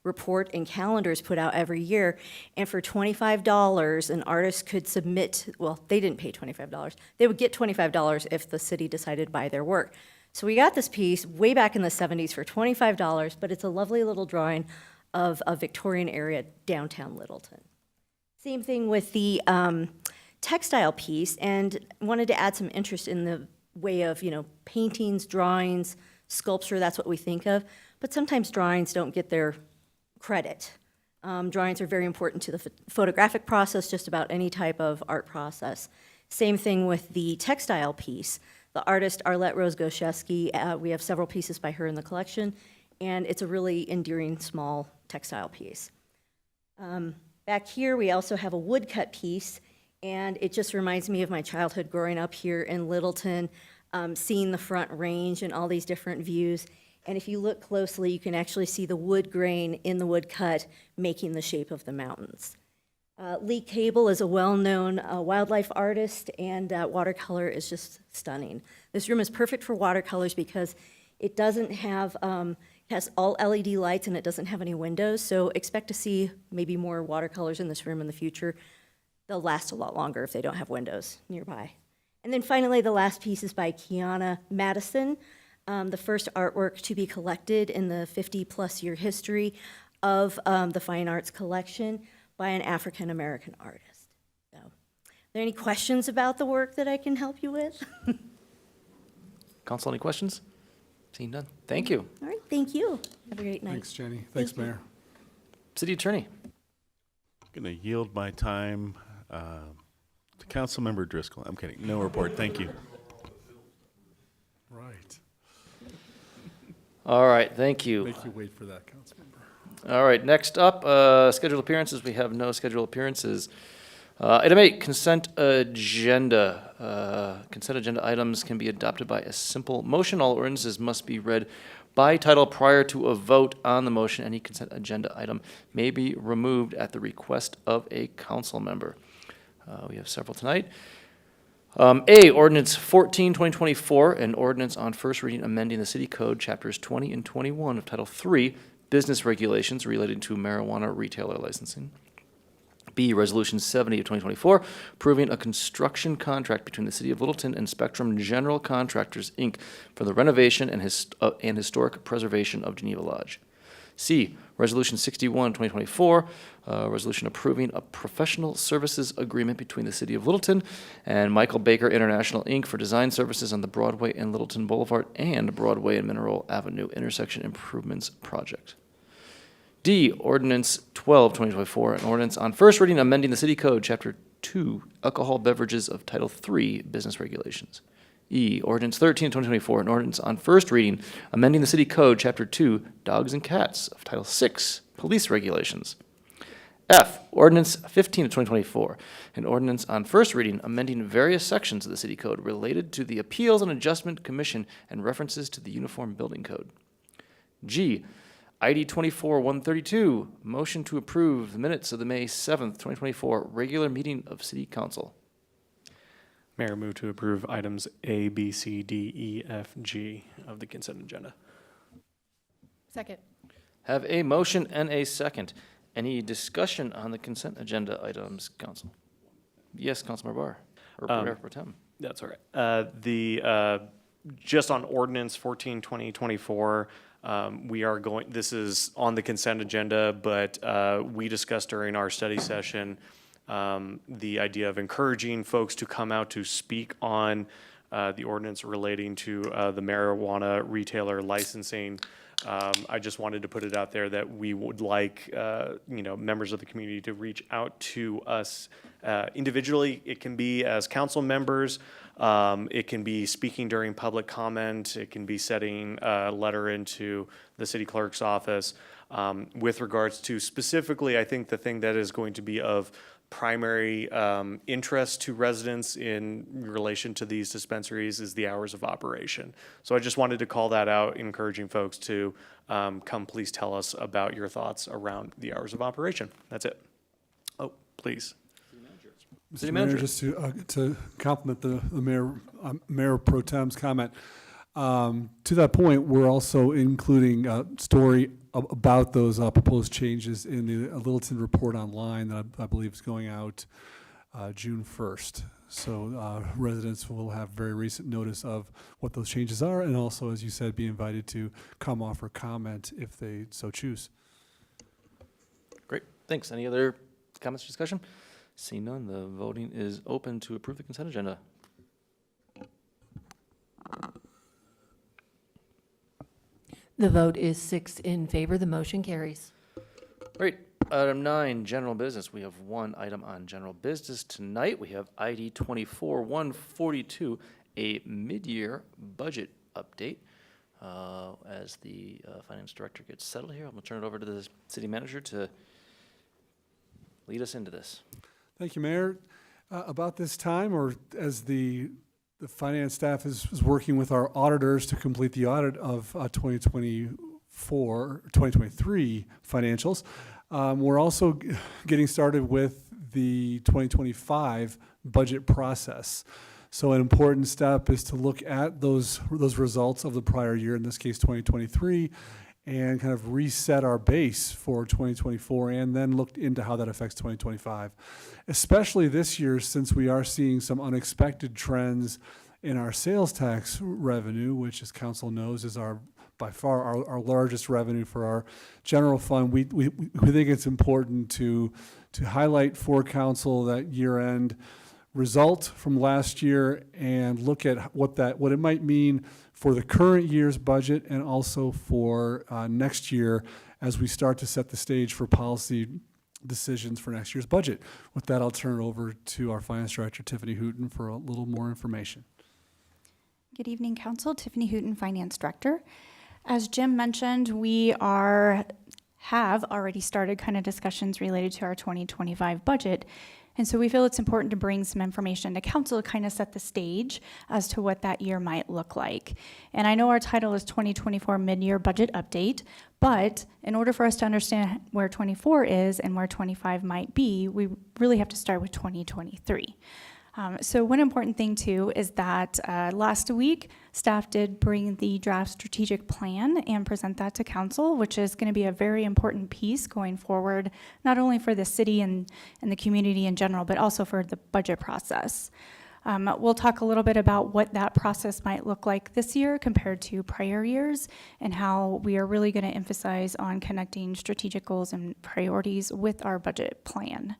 report and calendars put out every year, and for $25, an artist could submit, well, they didn't pay $25. They would get $25 if the city decided to buy their work. So we got this piece way back in the 70s for $25, but it's a lovely little drawing of a Victorian area downtown Littleton. Same thing with the textile piece, and wanted to add some interest in the way of, paintings, drawings, sculpture, that's what we think of, but sometimes drawings don't get their credit. Drawings are very important to the photographic process, just about any type of art process. Same thing with the textile piece. The artist Arlette Rose Goszewski, we have several pieces by her in the collection, and it's a really endearing small textile piece. Back here, we also have a woodcut piece, and it just reminds me of my childhood growing up here in Littleton, seeing the Front Range and all these different views. And if you look closely, you can actually see the wood grain in the woodcut making the shape of the mountains. Lee Cable is a well-known wildlife artist, and watercolor is just stunning. This room is perfect for watercolors because it doesn't have, it has all LED lights and it doesn't have any windows, so expect to see maybe more watercolors in this room in the future. They'll last a lot longer if they don't have windows nearby. And then finally, the last piece is by Kiana Madison, the first artwork to be collected in the 50-plus year history of the fine arts collection by an African-American artist. So, are there any questions about the work that I can help you with? Council, any questions? Seeing none. Thank you. All right, thank you. Have a great night. Thanks, Jenny. Thanks, Mayor. City Attorney. I'm going to yield my time to Councilmember Driscoll. I'm kidding. No report. Thank you. Right. All right, thank you. Make you wait for that, Councilmember. All right, next up, scheduled appearances. We have no scheduled appearances. Item 8, consent agenda. Consent agenda items can be adopted by a simple motion. All ordinances must be read by title prior to a vote on the motion. Any consent agenda item may be removed at the request of a council member. We have several tonight. A, Ordinance 14, 2024, an ordinance on first reading amending the City Code, Chapters 20 and 21 of Title 3, Business Regulations relating to marijuana retailer licensing. B, Resolution 70 of 2024, approving a construction contract between the City of Littleton and Spectrum General Contractors, Inc. for the renovation and historic preservation of Geneva Lodge. C, Resolution 61, 2024, resolution approving a professional services agreement between the City of Littleton and Michael Baker International, Inc. for design services on the Broadway and Littleton Boulevard and Broadway and Mineral Avenue intersection improvements project. D, Ordinance 12, 2024, an ordinance on first reading amending the City Code, Chapter 2, Alcohol Beverages of Title 3, Business Regulations. E, Ordinance 13, 2024, an ordinance on first reading amending the City Code, Chapter 2, Dogs and Cats of Title 6, Police Regulations. F, ordinance 15 of 2024, an ordinance on first reading amending various sections of the city code related to the Appeals and Adjustment Commission and references to the Uniform Building Code. G, ID 24-132, motion to approve the minutes of the May 7th, 2024 regular meeting of City Council. Mayor, move to approve items A, B, C, D, E, F, G of the consent agenda. Second. Have a motion and a second. Any discussion on the consent agenda items, council? Yes, Councilmember Barr, or Mayor Pro Tem. That's all right. Just on ordinance 14, 2024, we are going, this is on the consent agenda, but we discussed during our study session the idea of encouraging folks to come out to speak on the ordinance relating to the marijuana retailer licensing. I just wanted to put it out there that we would like, members of the community to reach out to us individually. It can be as council members. It can be speaking during public comment. It can be setting a letter into the city clerk's office. With regards to specifically, I think the thing that is going to be of primary interest to residents in relation to these dispensaries is the hours of operation. So I just wanted to call that out, encouraging folks to come please tell us about your thoughts around the hours of operation. That's it. Oh, please. City Mr. Mayor, Manager. just to compliment the Mayor Pro Tem's comment, to that point, we're also including a story about those proposed changes in the Littleton report online that I believe is going out June 1st. So residents will have very recent notice of what those changes are, and also, as you said, be invited to come offer comment if they so choose. Great, thanks. Any other comments or discussion? Seeing none, the voting is open to approve the consent agenda. The vote is 6 in favor. The motion carries. Great. Item 9, general business. We have one item on general business tonight. We have ID 24-142, a mid-year budget update. As the finance director gets settled here, I'm going to turn it over to the city manager to lead us into this. Thank you, Mayor. About this time, or as the finance staff is working with our auditors to complete the audit of 2023 financials, we're also getting started with the 2025 budget process. So an important step is to look at those results of the prior year, in this case 2023, and kind of reset our base for 2024 and then look into how that affects 2025. Especially this year, since we are seeing some unexpected trends in our sales tax revenue, which, as council knows, is by far our largest revenue for our general fund. We think it's important to highlight for council that year-end result from last year and look at what it might mean for the current year's budget and also for next year as we start to set the stage for policy decisions for next year's budget. With that, I'll turn it over to our Finance Director, Tiffany Hooton, for a little more information. Good evening, Council. Tiffany Hooton, Finance Director. As Jim mentioned, we have already started kind of discussions related to our 2025 budget. And so we feel it's important to bring some information to council to kind of set the stage as to what that year might look like. And I know our title is 2024 Mid-Year Budget Update, but in order for us to understand where 24 is and where 25 might be, we really have to start with 2023. So one important thing too is that last week, staff did bring the draft strategic plan and present that to council, which is going to be a very important piece going forward, not only for the city and the community in general, but also for the budget process. We'll talk a little bit about what that process might look like this year compared to prior years and how we are really going to emphasize on connecting strategic goals and priorities with our budget plan.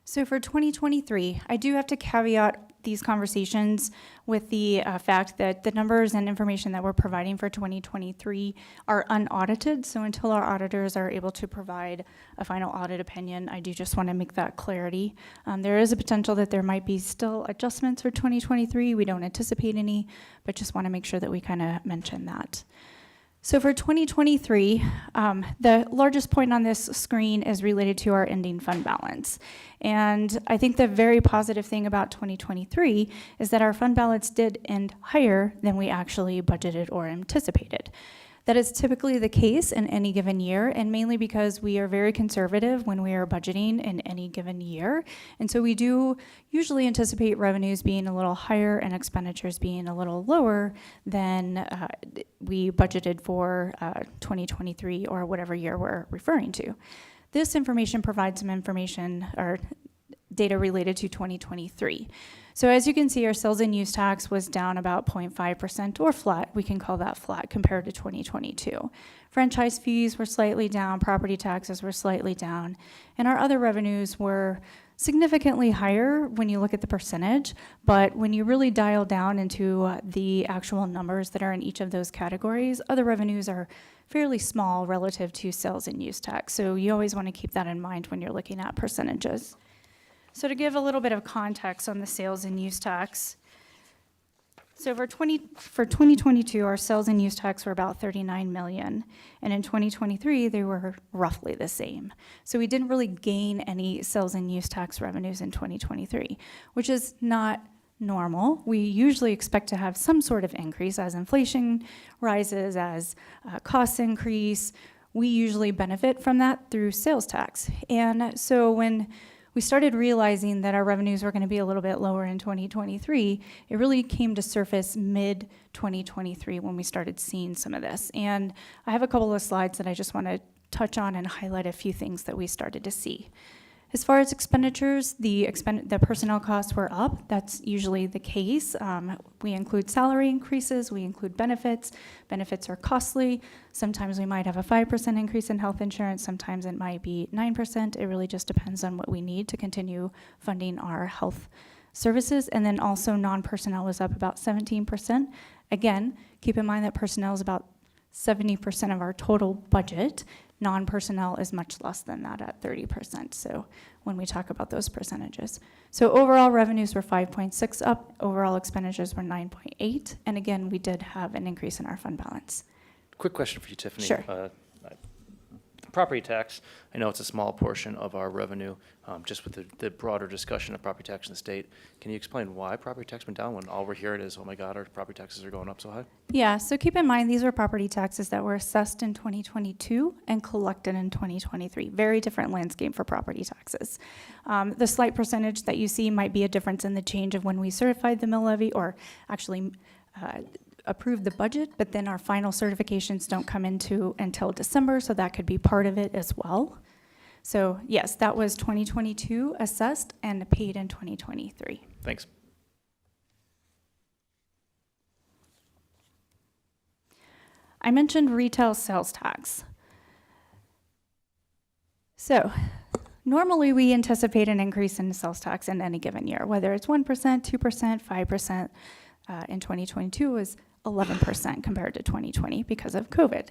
So for 2023, I do have to caveat these conversations with the fact that the numbers and information that we're providing for 2023 are unaudited. So until our auditors are able to provide a final audit opinion, I do just want to make that clarity. There is a potential that there might be still adjustments for 2023. We don't anticipate any, but just want to make sure that we kind of mention that. So for 2023, the largest point on this screen is related to our ending fund balance. And I think the very positive thing about 2023 is that our fund balance did end higher than we actually budgeted or anticipated. That is typically the case in any given year, and mainly because we are very conservative when we are budgeting in any given year. And so we do usually anticipate revenues being a little higher and expenditures being a little lower than we budgeted for 2023 or whatever year we're referring to. This information provides some information or data related to 2023. So as you can see, our sales and use tax was down about 0.5% or flat. We can call that flat compared to 2022. Franchise fees were slightly down, property taxes were slightly down, and our other revenues were significantly higher when you look at the percentage, but when you really dial down into the actual numbers that are in each of those categories, other revenues are fairly small relative to sales and use tax. So you always want to keep that in mind when you're looking at percentages. So to give a little bit of context on the sales and use tax, so for 2022, our sales and use tax were about 39 million, and in 2023, they were roughly the same. So we didn't really gain any sales and use tax revenues in 2023, which is not normal. We usually expect to have some sort of increase as inflation rises, as costs increase. We usually benefit from that through sales tax. And so when we started realizing that our revenues were going to be a little bit lower in 2023, it really came to surface mid-2023 when we started seeing some of this. And I have a couple of slides that I just want to touch on and highlight a few things that we started to see. As far as expenditures, the personnel costs were up. That's usually the case. We include salary increases, we include benefits. Benefits are costly. Sometimes we might have a 5% increase in health insurance, sometimes it might be 9%. It really just depends on what we need to continue funding our health services. And then also non-personnel was up about 17%. Again, keep in mind that personnel is about 70% of our total budget. Non-personnel is much less than that at 30%, so when we talk about those percentages. So overall revenues were 5.6 up, overall expenditures were 9.8, and again, we did have an increase in our fund balance. Quick question for you, Tiffany. Sure. Property tax, I know it's a small portion of our revenue, just with the broader discussion of property tax in the state. Can you explain why property tax went down when all we're hearing is, oh my God, our property taxes are going up so high? Yeah, so keep in mind, these are property taxes that were assessed in 2022 and collected in 2023. Very different landscape for property taxes. The slight percentage that you see might be a difference in the change of when we certified the mill levy, or actually approved the budget, but then our final certifications don't come into until December, so that could be part of it as well. So yes, that was 2022 assessed and paid in 2023. Thanks. I mentioned retail sales tax. So normally we anticipate an increase in sales tax in any given year, whether it's 1%, 2%, 5%. In 2022 was 11% compared to 2020 because of COVID.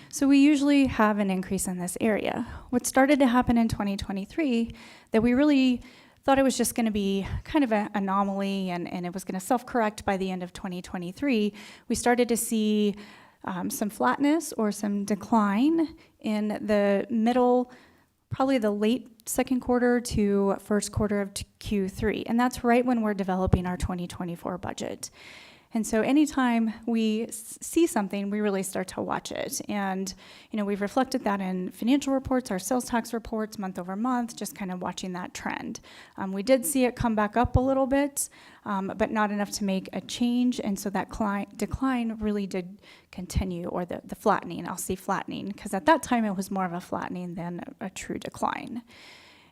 So we usually have an increase in this area. What started to happen in 2023 that we really thought it was just going to be kind of an anomaly and it was going to self-correct by the end of 2023, we started to see some flatness or some decline in the middle, probably the late second quarter to first quarter of Q3. And that's right when we're developing our 2024 budget. And so anytime we see something, we really start to watch it. And, you know, we've reflected that in financial reports, our sales tax reports, month over month, just kind of watching that trend. We did see it come back up a little bit, but not enough to make a change. And so that decline really did continue, or the flattening, I'll say flattening, because at that time it was more of a flattening than a true decline.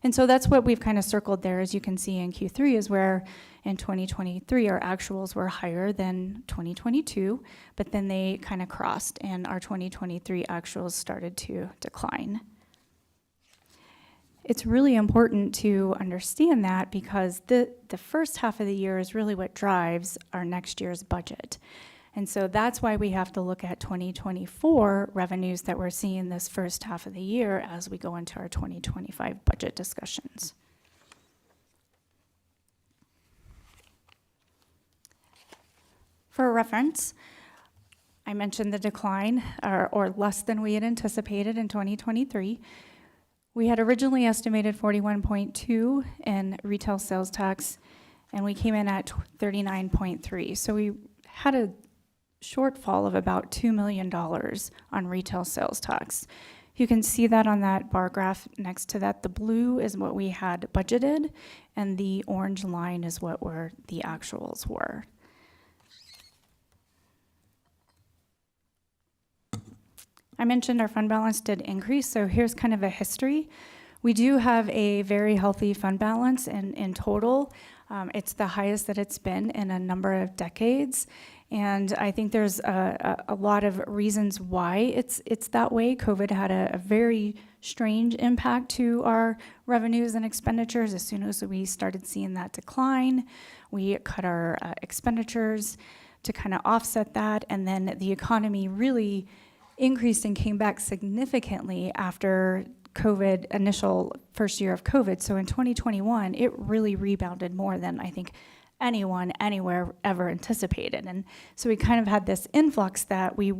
And so that's what we've kind of circled there, as you can see in Q3, is where in 2023 our actuals were higher than 2022, but then they kind of crossed and our 2023 actuals started to decline. It's really important to understand that because the first half of the year is really what drives our next year's budget. And so that's why we have to look at 2024 revenues that we're seeing this first half of the year as we go into our 2025 budget discussions. For reference, I mentioned the decline, or less than we had anticipated in 2023. We had originally estimated 41.2 in retail sales tax, and we came in at 39.3. So we had a shortfall of about $2 million on retail sales tax. You can see that on that bar graph next to that. The blue is what we had budgeted, and the orange line is what the actuals were. I mentioned our fund balance did increase, so here's kind of a history. We do have a very healthy fund balance in total. It's the highest that it's been in a number of decades. And I think there's a lot of reasons why it's that way. COVID had a very strange impact to our revenues and expenditures. As soon as we started seeing that decline, we cut our expenditures to kind of offset that. And then the economy really increased and came back significantly after COVID, initial first year of COVID. So in 2021, it really rebounded more than I think anyone anywhere ever anticipated. And so we kind of had this influx that we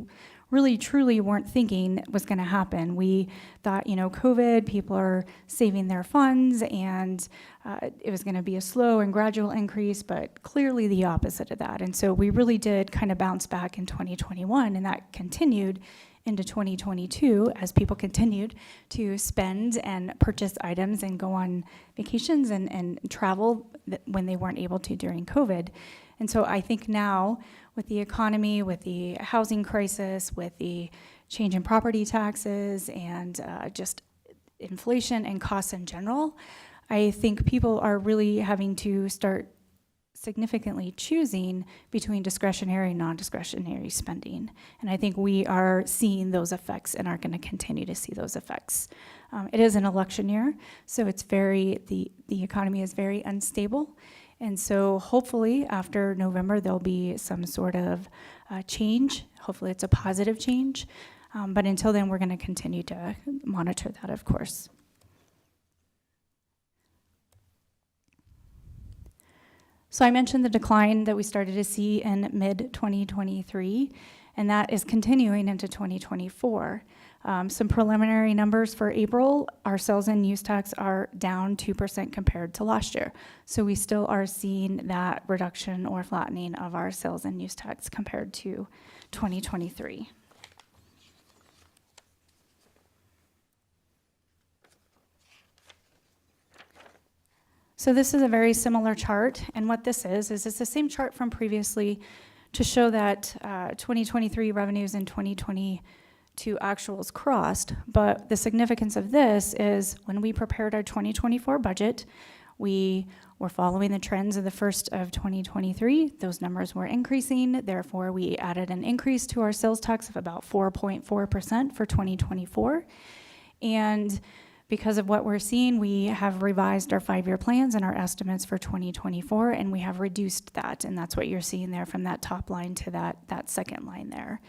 really truly weren't thinking was going to happen. We thought, COVID, people are saving their funds, and it was going to be a slow and gradual increase, but clearly the opposite of that. And so we really did kind of bounce back in 2021, and that continued into 2022 as people continued to spend and purchase items and go on vacations and travel when they weren't able to during COVID. And so I think now with the economy, with the housing crisis, with the change in property taxes and just inflation and costs in general, I think people are really having to start significantly choosing between discretionary and non-discretionary spending. And I think we are seeing those effects and are going to continue to see those effects. It is an election year, so it's the economy is very unstable. And so hopefully after November, there'll be some sort of change. Hopefully it's a positive change. But until then, we're going to continue to monitor that, of course. So I mentioned the decline that we started to see in mid-2023, and that is continuing into 2024. Some preliminary numbers for April, our sales and use tax are down 2% compared to last year. So we still are seeing that reduction or flattening of our sales and use tax compared to 2023. So this is a very similar chart, and what this is it's the same chart from previously to show that 2023 revenues and 2022 actuals crossed, but the significance of this is when we prepared our 2024 budget, we were following the trends of the first of 2023. Those numbers were increasing, therefore we added an increase to our sales tax of about 4.4% for 2024, and because of what we're seeing, we have revised our 5-year plans and our estimates for 2024, and we have reduced that, and that's what you're seeing there from that top line to that second line there.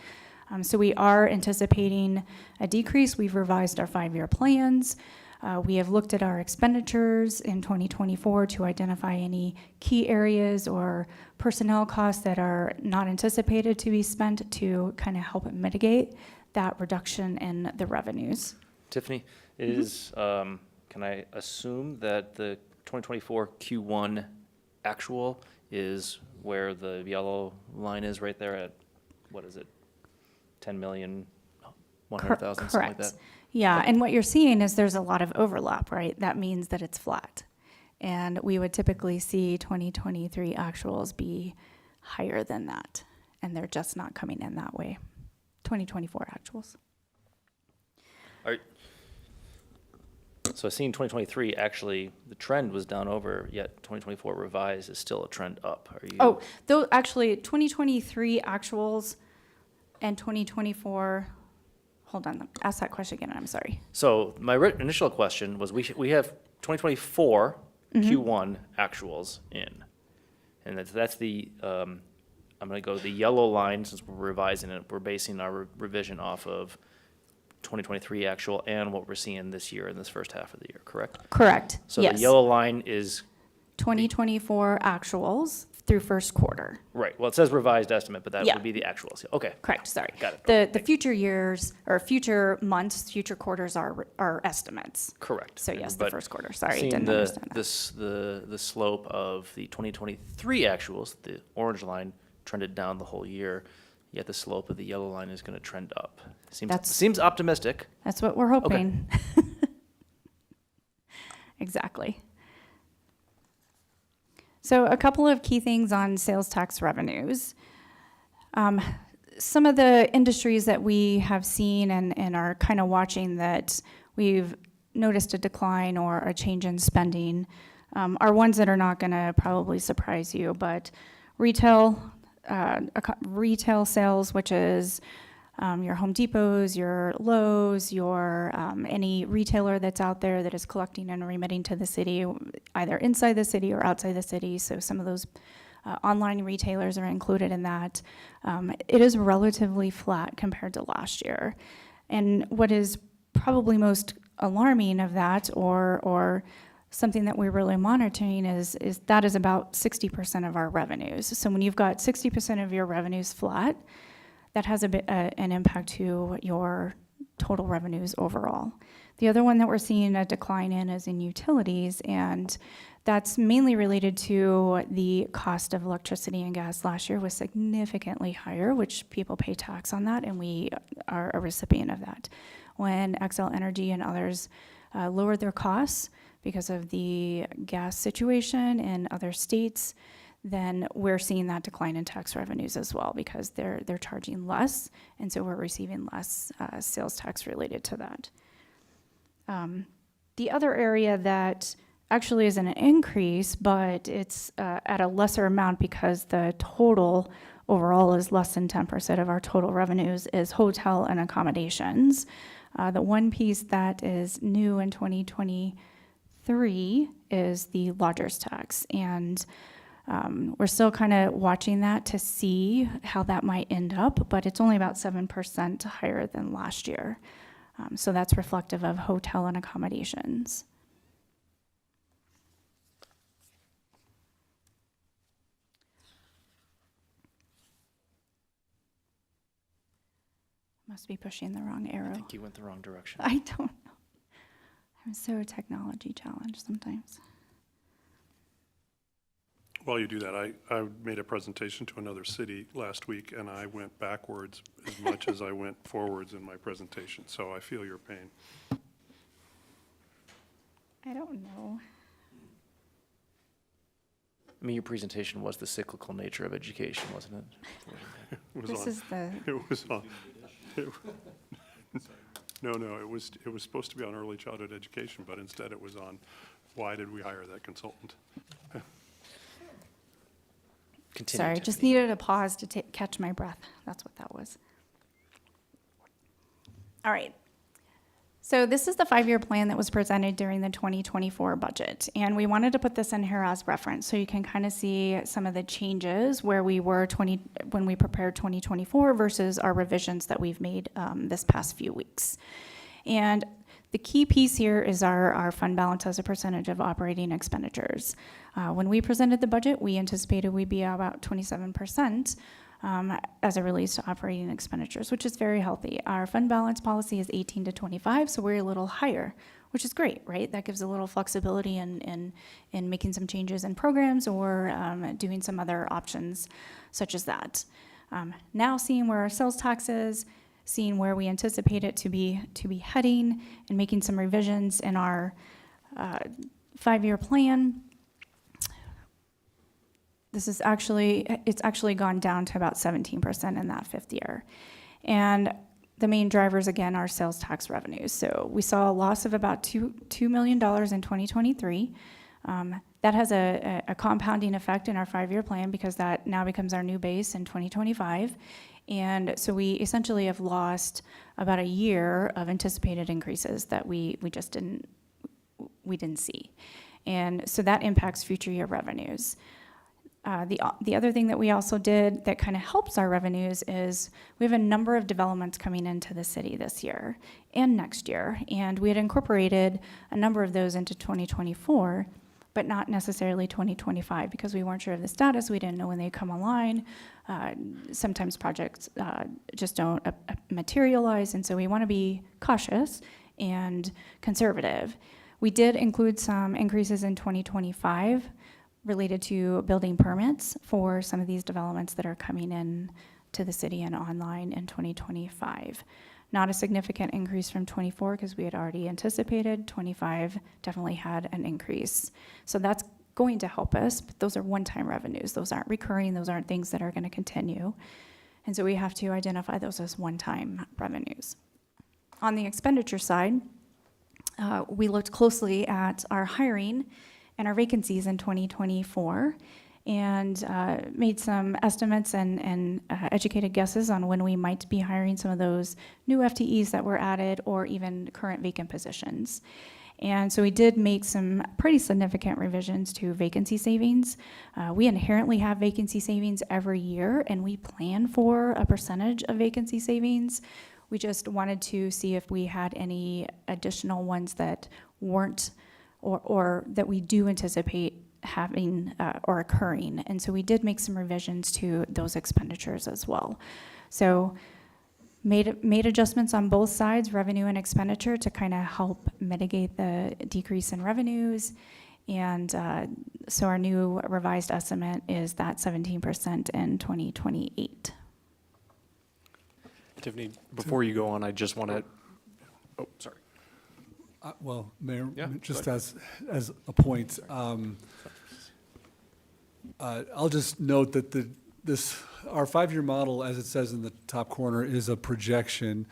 So we are anticipating a decrease. We've revised our 5-year plans. We have looked at our expenditures in 2024 to identify any key areas or personnel costs that are not anticipated to be spent to kind of help mitigate that reduction in the revenues. Tiffany, can I assume that the 2024 Q1 actual is where the yellow line is right there at, what is it, 10,100,000, something like that? Yeah, and what you're seeing is there's a lot of overlap, right? That means that it's flat. And we would typically see 2023 actuals be higher than that, and they're just not coming in that way. 2024 actuals. So I seen 2023, actually, the trend was down over, yet 2024 revised is still a trend up. Are you? Oh, though actually 2023 actuals and 2024, hold on, ask that question again, I'm sorry. So my initial question was, we have 2024 Q1 actuals in. And that's the, I'm gonna go the yellow line, since we're revising it, we're basing our revision off of 2023 actual and what we're seeing this year in this first half of the year, correct? Correct, So yes. the yellow line is 2024 actuals through first quarter. Right, well, it says revised estimate, but that Yeah. would be the actuals. Okay. Correct, sorry. Got it. The future years, or future months, future quarters are estimates. Correct. So yes, the But first quarter, sorry, seeing didn't understand that. the slope of the 2023 actuals, the orange line trended down the whole year, yet the slope of the yellow line is going to trend up. Seems optimistic. That's what we're hoping. Exactly. So a couple of key things on sales tax revenues. Some of the industries that we have seen and are kind of watching that we've noticed a decline or a change in spending are ones that are not going to probably surprise you, but retail sales, which is your Home Depots, your Lowe's, your any retailer that's out there that is collecting and remitting to the city, either inside the city or outside the city. So some of those online retailers are included in that. It is relatively flat compared to last year. And what is probably most alarming of that, or something that we're really monitoring, is that is about 60% of our revenues. So when you've got 60% of your revenues flat, that has an impact to your total revenues overall. The other one that we're seeing a decline in is in utilities, and that's mainly related to the cost of electricity and gas last year was significantly higher, which people pay tax on that, and we are a recipient of that. When Xcel Energy and others lowered their costs because of the gas situation in other states, then we're seeing that decline in tax revenues as well, because they're charging less, and so we're receiving less sales tax related to that. The other area that actually is an increase, but it's at a lesser amount because the total overall is less than 10% of our total revenues, is hotel and accommodations. The one piece that is new in 2023 is the lodger's tax, and we're still kind of watching that to see how that might end up, but it's only about 7% higher than last year. So that's reflective of hotel and accommodations. Must be pushing the wrong arrow. I think you went the wrong direction. I don't know. I'm so technology challenged sometimes. While you do that, I made a presentation to another city last week, and I went backwards as much as I went forwards in my presentation, so I feel your pain. I don't know. I mean, your presentation was the cyclical nature of education, wasn't it? It was This on- is the- It was on. No, it was supposed to be on early childhood education, but instead it was on why did we hire that consultant? Continue, Sorry, just Tiffany. needed a pause to catch my breath. That's what that was. All right. So this is the 5-year plan that was presented during the 2024 budget. And we wanted to put this in here as reference so you can kind of see some of the changes where we were when we prepared 2024 versus our revisions that we've made this past few weeks. And the key piece here is our fund balance as a percentage of operating expenditures. When we presented the budget, we anticipated we'd be about 27% as it relates to operating expenditures, which is very healthy. Our fund balance policy is 18 to 25, so we're a little higher, which is great, right? That gives a little flexibility in making some changes in programs or doing some other options such as that. Now seeing where our sales tax is, seeing where we anticipate it to be heading, and making some revisions in our 5-year plan. It's actually gone down to about 17% in that 5th year. And the main drivers, again, are sales tax revenues. So we saw a loss of about $2 million in 2023. That has a compounding effect in our 5-year plan because that now becomes our new base in 2025. And so we essentially have lost about a year of anticipated increases that we just didn't see. And so that impacts future year revenues. The other thing that we also did that kind of helps our revenues is we have a number of developments coming into the city this year and next year, and we had incorporated a number of those into 2024, but not necessarily 2025 because we weren't sure of the status. We didn't know when they come online. Sometimes projects just don't materialize, and so we want to be cautious and conservative. We did include some increases in 2025 related to building permits for some of these developments that are coming in to the city and online in 2025. Not a significant increase from 24 because we had already anticipated. 25 definitely had an increase. So that's going to help us, but those are one-time revenues. Those aren't recurring. Those aren't things that are going to continue. And so we have to identify those as one-time revenues. On the expenditure side, we looked closely at our hiring and our vacancies in 2024 and made some estimates and educated guesses on when we might be hiring some of those new FTEs that were added or even current vacant positions. And so we did make some pretty significant revisions to vacancy savings. We inherently have vacancy savings every year, and we plan for a percentage of vacancy savings. We just wanted to see if we had any additional ones that weren't or that we do anticipate having or occurring. And so we did make some revisions to those expenditures as well. So made adjustments on both sides, revenue and expenditure, to kind of help mitigate the decrease in revenues. And so our new revised estimate is that 17% in 2028. Tiffany, before you go on, I just want to, oh, sorry. Well, Mayor, Yeah, just go as a point, I'll just note that our 5-year model, as it says in the top corner, is a projection.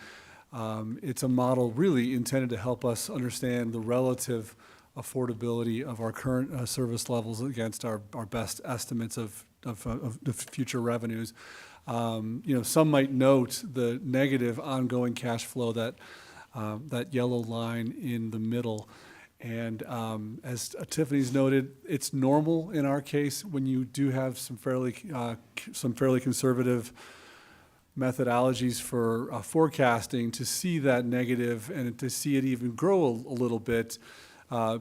It's a model really intended to help us understand the relative affordability of our current service levels against our best estimates of the future revenues. Some might note the negative ongoing cash flow that yellow line in the middle. And as Tiffany's noted, it's normal in our case when you do have some fairly conservative methodologies for forecasting to see that negative and to see it even grow a little bit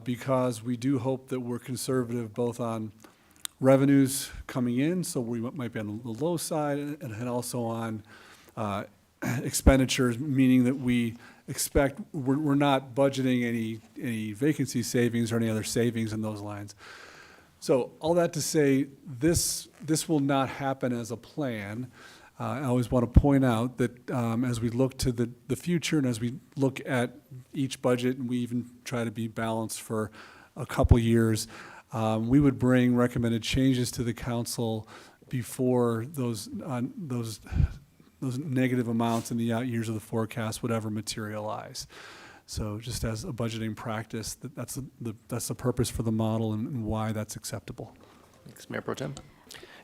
because we do hope that we're conservative both on revenues coming in, so we might be on the low side, and also on expenditures, meaning that we expect we're not budgeting any vacancy savings or any other savings in those lines. So all that to say, this will not happen as a plan. I always want to point out that as we look to the future and as we look at each budget, and we even try to be balanced for a couple years, we would bring recommended changes to the council before those negative amounts in the out years of the forecast would ever materialize. So just as a budgeting practice, that's the purpose for the model and why that's acceptable. Thanks, Mayor Pro Tem.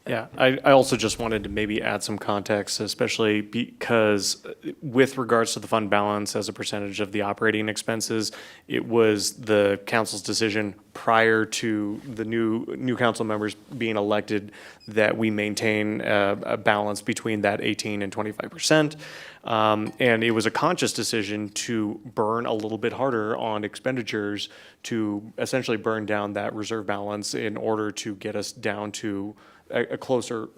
Yeah, I also just wanted to maybe add some context, especially because with regards to the fund balance as a percentage of the operating expenses, it was the council's decision prior to the new council members being elected that we maintain a balance between that 18 and 25%. And it was a conscious decision to burn a little bit harder on expenditures to essentially burn down that reserve balance in order to get us down to a closer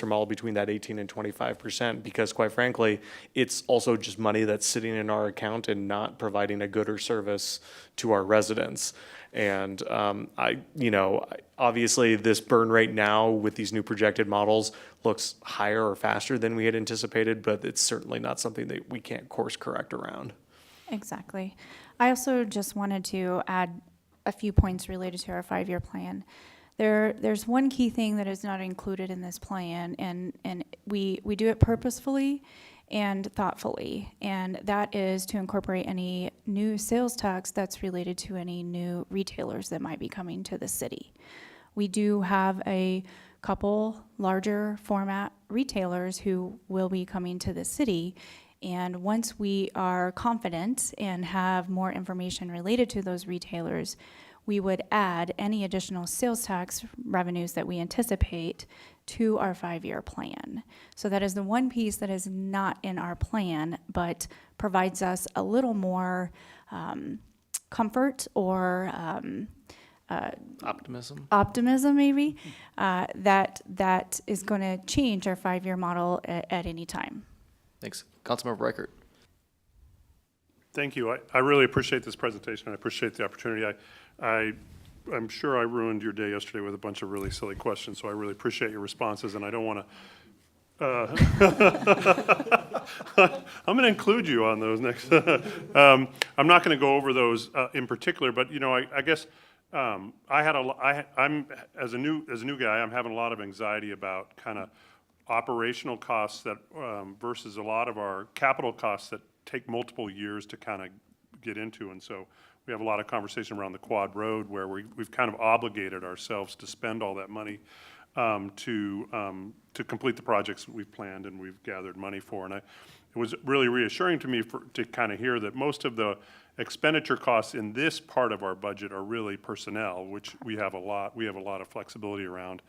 model between that 18 and 25%, because quite frankly, it's also just money that's sitting in our account and not providing a gooder service to our residents. And obviously this burn rate now with these new projected models looks higher or faster than we had anticipated, but it's certainly not something that we can't course correct around. Exactly. I also just wanted to add a few points related to our 5-year plan. There's one key thing that is not included in this plan, and we do it purposefully and thoughtfully, and that is to incorporate any new sales tax that's related to any new retailers that might be coming to the city. We do have a couple larger format retailers who will be coming to the city, and once we are confident and have more information related to those retailers, we would add any additional sales tax revenues that we anticipate to our 5-year plan. So that is the one piece that is not in our plan, but provides us a little more comfort or optimism maybe, that is going to change our 5-year model at any time. Thanks. Councilmember Reichert. Thank you. I really appreciate this presentation. I appreciate the opportunity. I'm sure I ruined your day yesterday with a bunch of really silly questions, so I really appreciate your responses, and I don't want to I'm going to include you on those next. I'm not going to go over those in particular, but you know, I guess I'm as a new guy, I'm having a lot of anxiety about kind of operational costs that versus a lot of our capital costs that take multiple years to kind of get into, and so we have a lot of conversation around the Quad Road where we've kind of obligated ourselves to spend all that money to complete the projects that we've planned and we've gathered money for. And it was really reassuring to me to kind of hear that most of the expenditure costs in this part of our budget are really personnel, which we have a lot of flexibility around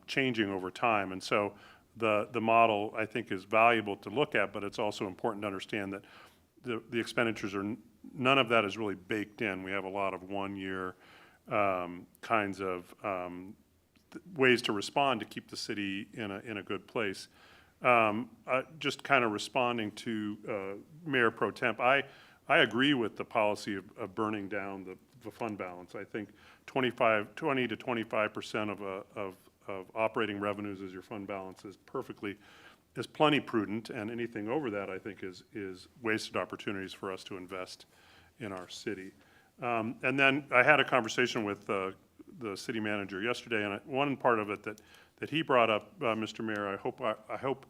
changing over time. And so the model, I think, is valuable to look at, but it's also important to understand that the expenditures are, none of that is really baked in. We have a lot of one-year kinds of ways to respond to keep the city in a good place. Just kind of responding to Mayor Pro Temp, I agree with the policy of burning down the fund balance. I think 20 to 25% of operating revenues as your fund balance is plenty prudent, and anything over that I think is wasted opportunities for us to invest in our city. And then I had a conversation with the city manager yesterday, and one part of it that he brought up, Mr. Mayor, I hope,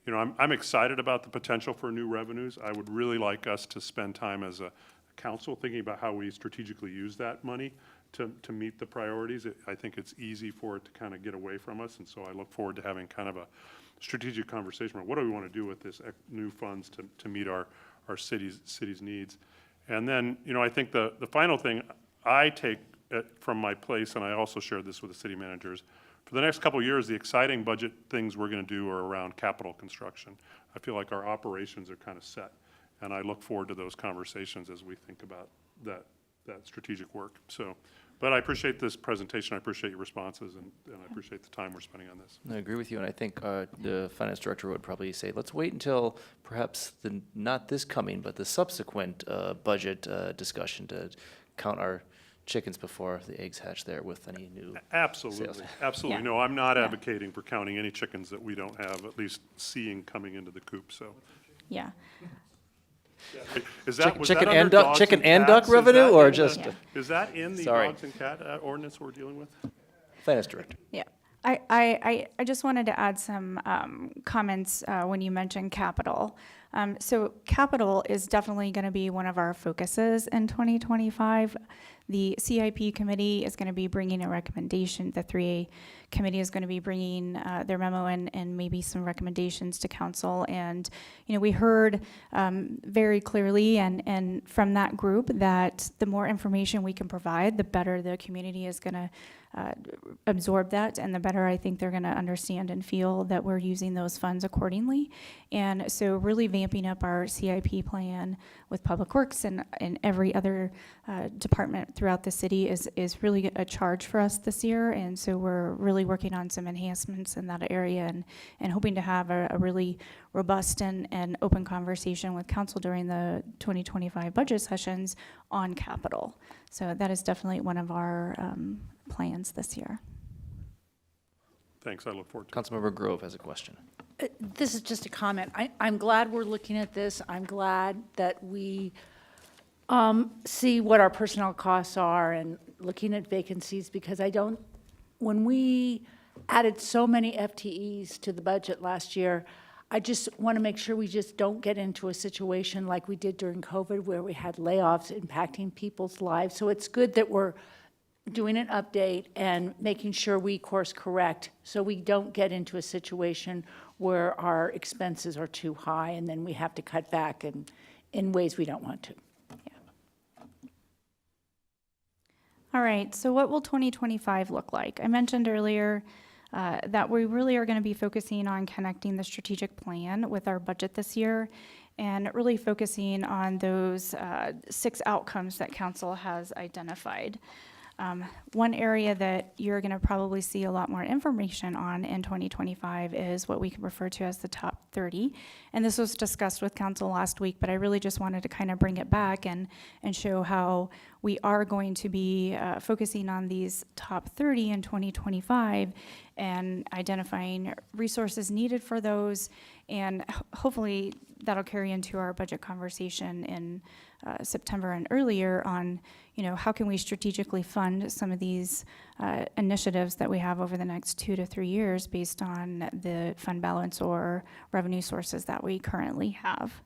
you know, I'm excited about the potential for new revenues. I would really like us to spend time as a council thinking about how we strategically use that money to meet the priorities. I think it's easy for it to kind of get away from us, and so I look forward to having kind of a strategic conversation about what do we want to do with this new funds to meet our city's needs. And then, you know, I think the final thing I take from my place, and I also shared this with the city managers, for the next couple of years, the exciting budget things we're going to do are around capital construction. I feel like our operations are kind of set, and I look forward to those conversations as we think about that strategic work. So, but I appreciate this presentation. I appreciate your responses, and I appreciate the time we're spending on this. I agree with you, and I think the finance director would probably say, let's wait until perhaps not this coming, but the subsequent budget discussion to count our chickens before the eggs hatch there with any new Absolutely, sales. absolutely. Yeah. No, I'm not advocating for counting any chickens that we don't have, at least seeing coming into the coop, so. Yeah. Is that, was Chicken that and under duck- dogs chicken and cats? duck Is revenue, that or in the- just- Is that in the Sorry. dogs and cat ordinance we're dealing with? Finance director. Yeah. I just wanted to add some comments when you mentioned capital. So capital is definitely going to be one of our focuses in 2025. The CIP committee is going to be bringing a recommendation. The 3A committee is going to be bringing their memo and maybe some recommendations to council. And, you know, we heard very clearly and from that group that the more information we can provide, the better the community is going to absorb that, and the better I think they're going to understand and feel that we're using those funds accordingly. And so really vamping up our CIP plan with Public Works and every other department throughout the city is really a charge for us this year. And so we're really working on some enhancements in that area and hoping to have a really robust and open conversation with council during the 2025 budget sessions on capital. So that is definitely one of our plans this year. Thanks, I look forward to it. Councilmember Grove has a question. This is just a comment. I'm glad we're looking at this. I'm glad that we see what our personnel costs are and looking at vacancies, because when we added so many FTEs to the budget last year, I just want to make sure we just don't get into a situation like we did during COVID where we had layoffs impacting people's lives. So it's good that we're doing an update and making sure we course correct so we don't get into a situation where our expenses are too high and then we have to cut back in ways we don't want to. All right, so what will 2025 look like? I mentioned earlier that we really are going to be focusing on connecting the strategic plan with our budget this year and really focusing on those 6 outcomes that council has identified. One area that you're going to probably see a lot more information on in 2025 is what we can refer to as the top 30. And this was discussed with council last week, but I really just wanted to kind of bring it back and show how we are going to be focusing on these top 30 in 2025 and identifying resources needed for those. And hopefully that'll carry into our budget conversation in September and earlier on, how can we strategically fund some of these initiatives that we have over the next 2 to 3 years based on the fund balance or revenue sources that we currently have.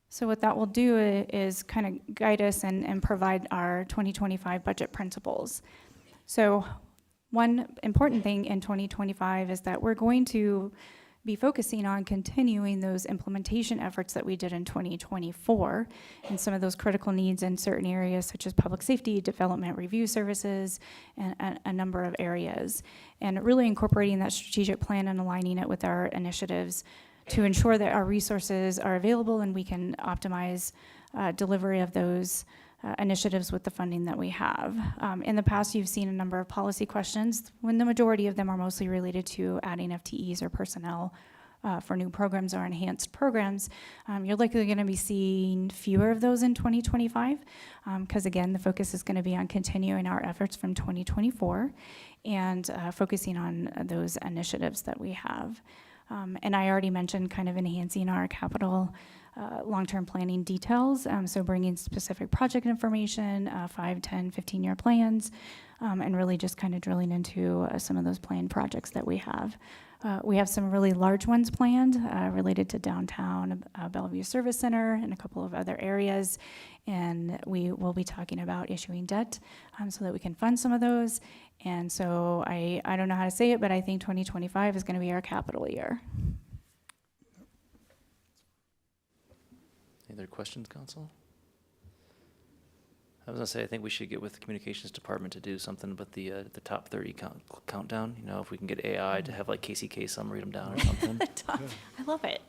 So what that will do is kind of guide us and provide our 2025 budget principles. So one important thing in 2025 is that we're going to be focusing on continuing those implementation efforts that we did in 2024 and some of those critical needs in certain areas such as public safety, development review services, and a number of areas. And really incorporating that strategic plan and aligning it with our initiatives to ensure that our resources are available and we can optimize delivery of those initiatives with the funding that we have. In the past, you've seen a number of policy questions, when the majority of them are mostly related to adding FTEs or personnel for new programs or enhanced programs. You're likely going to be seeing fewer of those in 2025, because again, the focus is going to be on continuing our efforts from 2024 and focusing on those initiatives that we have. And I already mentioned kind of enhancing our capital long-term planning details, so bringing specific project information, 5, 10, 15-year plans, and really just kind of drilling into some of those planned projects that we have. We have some really large ones planned related to downtown Bellevue Service Center and a couple of other areas, and we will be talking about issuing debt so that we can fund some of those. And so I don't know how to say it, but I think 2025 is going to be our capital year. Any other questions, council? I was gonna say, I think we should get with the communications department to do something about the top 30 countdown. If we can get AI to have like Casey Kasem read them down or something. I love it.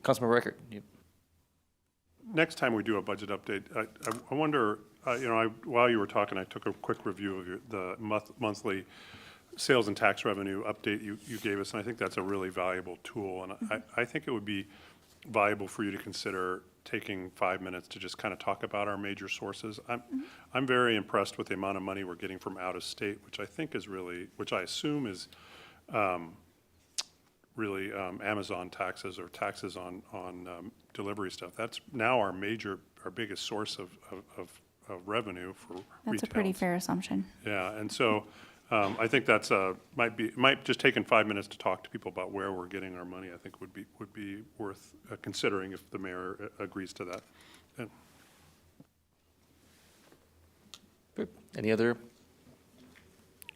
Councilman Reichert. Next time we do a budget update, I wonder, while you were talking, I took a quick review of the monthly sales and tax revenue update you gave us, and I think that's a really valuable tool. And I think it would be valuable for you to consider taking 5 minutes to just kind of talk about our major sources. I'm very impressed with the amount of money we're getting from out of state, which I think is really, which I assume is really Amazon taxes or taxes on delivery stuff. That's now our biggest source of revenue for retail. That's a pretty fair assumption. Yeah, and so I think that's might just taking 5 minutes to talk to people about where we're getting our money. I think would be worth considering if the mayor agrees to that. And Good. Any other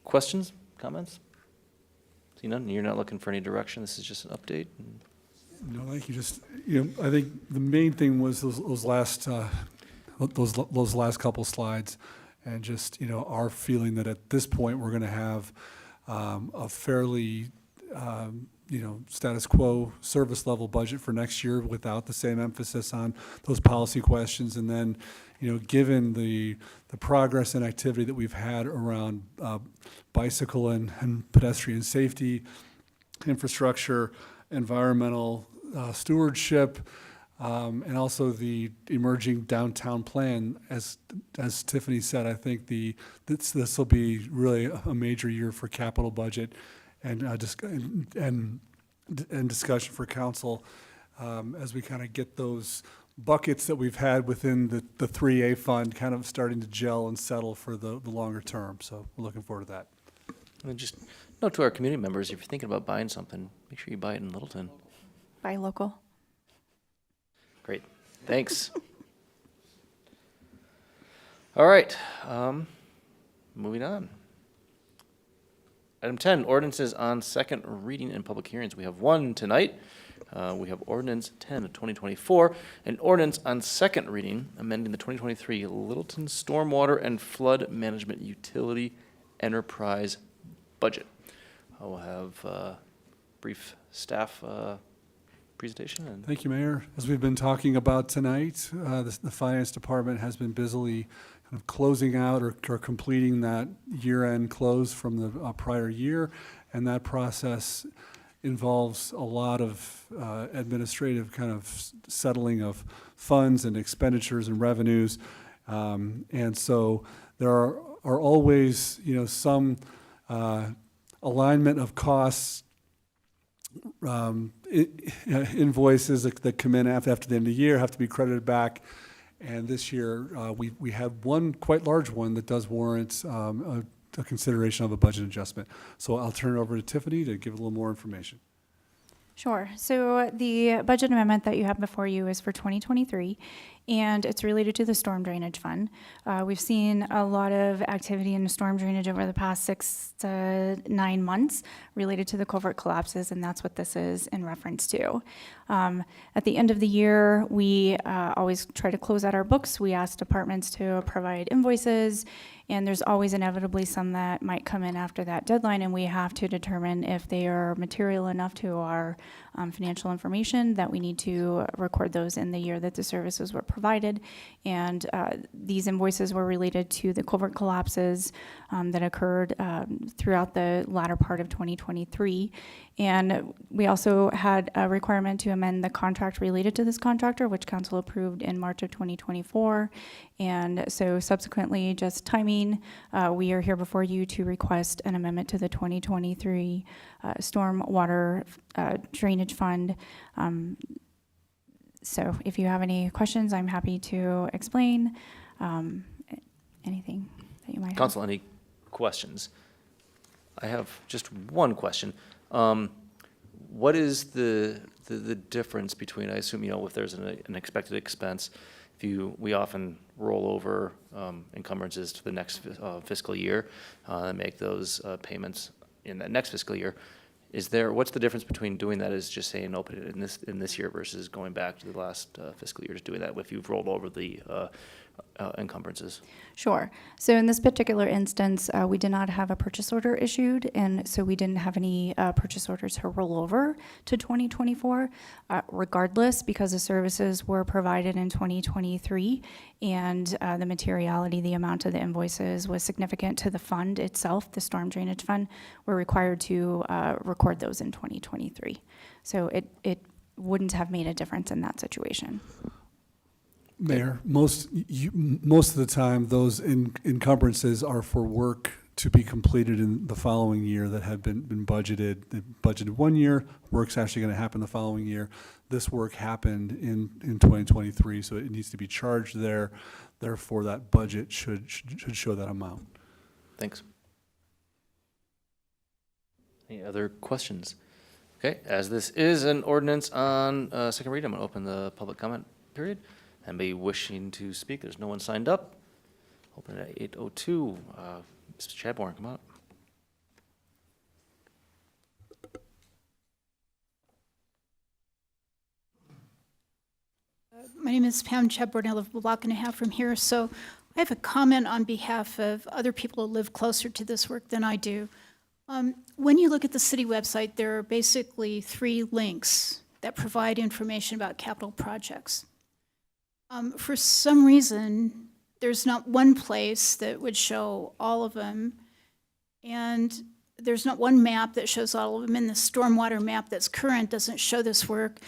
questions, comments? See none. You're not looking for any direction. This is just an update. No, thank you. Just I think the main thing was those last couple slides. And just, our feeling that at this point, we're going to have a fairly, status quo service level budget for next year without the same emphasis on those policy questions. And then, given the progress and activity that we've had around bicycle and pedestrian safety, infrastructure, environmental stewardship, and also the emerging downtown plan, as Tiffany said, I think this will be really a major year for capital budget and discussion for council as we kind of get those buckets that we've had within the 3A fund kind of starting to gel and settle for the longer term. So we're looking forward to that. And just note to our community members, if you're thinking about buying something, make sure you buy it in Littleton. Buy local. Great, thanks. All right, moving on. Item 10, ordinances on second reading and public hearings. We have one tonight. We have ordinance 10 of 2024, an ordinance on second reading, amending the 2023 Littleton Stormwater and Flood Management Utility Enterprise Budget. I will have brief staff presentation. And Thank you, Mayor. As we've been talking about tonight, the Finance Department has been busily kind of closing out or completing that year-end close from the prior year, and that process involves a lot of administrative kind of settling of funds and expenditures and revenues. And so there are always, some alignment of costs, invoices that come in after the end of the year have to be credited back. And this year, we have one quite large one that does warrant a consideration of a budget adjustment. So I'll turn it over to Tiffany to give a little more information. Sure. So the budget amendment that you have before you is for 2023, and it's related to the storm drainage fund. We've seen a lot of activity in the storm drainage over the past 6 to 9 months related to the culvert collapses, and that's what this is in reference to. At the end of the year, we always try to close out our books. We ask departments to provide invoices, and there's always inevitably some that might come in after that deadline, and we have to determine if they are material enough to our financial information that we need to record those in the year that the services were provided. And these invoices were related to the culvert collapses that occurred throughout the latter part of 2023. And we also had a requirement to amend the contract related to this contractor, which council approved in March of 2024. And so subsequently, just timing, we are here before you to request an amendment to the 2023 storm water drainage fund. So if you have any questions, I'm happy to explain anything that you might have. Council, any questions? I have just one question. What is the difference between, I assume, if there's an expected expense, we often roll over encumbrances to the next fiscal year and make those payments in that next fiscal year. What's the difference between doing that as just saying open it in this year versus going back to the last fiscal year, just doing that if you've rolled over the encumbrances? Sure. So in this particular instance, we did not have a purchase order issued, and so we didn't have any purchase orders to roll over to 2024. Regardless, because the services were provided in 2023, and the materiality, the amount of the invoices was significant to the fund itself, the storm drainage fund, we're required to record those in 2023. So it wouldn't have made a difference in that situation. Mayor, most of the time, those encumbrances are for work to be completed in the following year that had been budgeted. They budgeted 1 year, work's actually going to happen the following year. This work happened in 2023, so it needs to be charged there. Therefore, that budget should show that amount. Thanks. Any other questions? Okay, as this is an ordinance on second read, I'm going to open the public comment period. Anybody wishing to speak? There's no one signed up. Open it at 8:02. Mr. Chadbourne, come on. My name is Pam Chadbourne. I live a block and a half from here. So I have a comment on behalf of other people who live closer to this work than I do. When you look at the city website, there are basically 3 links that provide information about capital projects. For some reason, there's not one place that would show all of them, and there's not one map that shows all of them, and the stormwater map that's current doesn't show this work.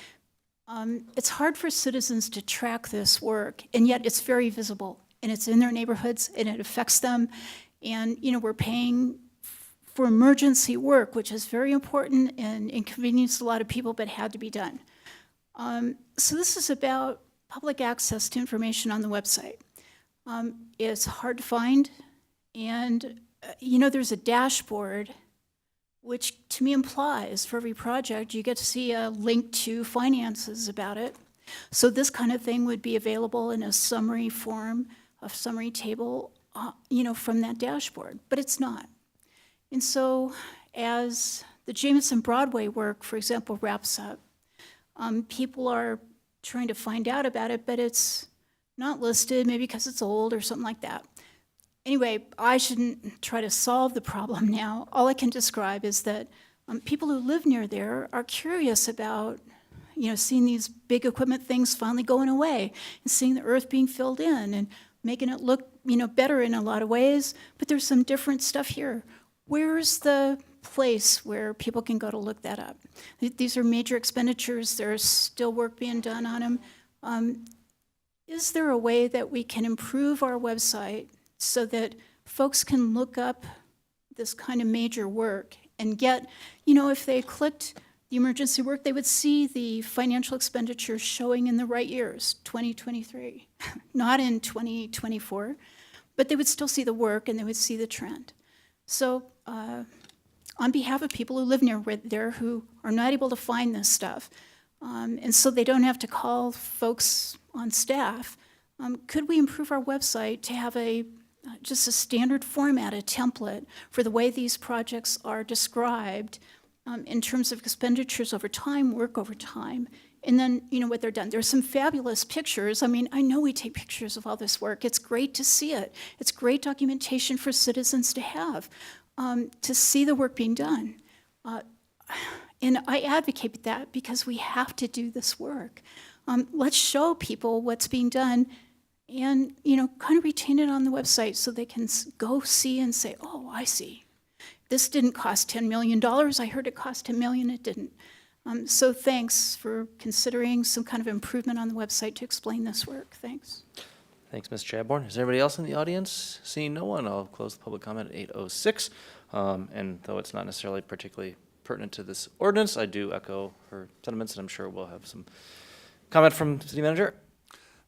It's hard for citizens to track this work, and yet it's very visible, and it's in their neighborhoods, and it affects them, and we're paying for emergency work, which is very important and inconvenienced a lot of people, but had to be done. So this is about public access to information on the website. It's hard to find, and there's a dashboard, which to me implies for every project you get to see a link to finances about it. So this kind of thing would be available in a summary form, a summary table, from that dashboard, but it's not. And so as the Jameson Broadway work, for example, wraps up, people are trying to find out about it, but it's not listed, maybe because it's old or something like that. Anyway, I shouldn't try to solve the problem now. All I can describe is that people who live near there are curious about, seeing these big equipment things finally going away and seeing the earth being filled in and making it look, better in a lot of ways. But there's some different stuff here. Where's the place where people can go to look that up? These are major expenditures. There's still work being done on them. Is there a way that we can improve our website so that folks can look up this kind of major work and get, if they clicked the emergency work, they would see the financial expenditures showing in the right years, 2023, not in 2024, but they would still see the work and they would see the trend. So on behalf of people who live near there who are not able to find this stuff, and so they don't have to call folks on staff, could we improve our website to have just a standard format, a template for the way these projects are described in terms of expenditures over time, work over time, and then, what they're done. There's some fabulous pictures. I mean, I know we take pictures of all this work. It's great to see it. It's great documentation for citizens to have, to see the work being done. And I advocate that because we have to do this work. Let's show people what's being done and, kind of retain it on the website so they can go see and say, oh, I see. This didn't cost $10 million. I heard it cost $10 million. It didn't. So thanks for considering some kind of improvement on the website to explain this work. Thanks. Thanks, Ms. Chadbourne. Is there anybody else in the audience? Seeing no one, I'll close the public comment at 8:06. And though it's not necessarily particularly pertinent to this ordinance, I do echo her sentiments, and I'm sure we'll have some comment from the city manager.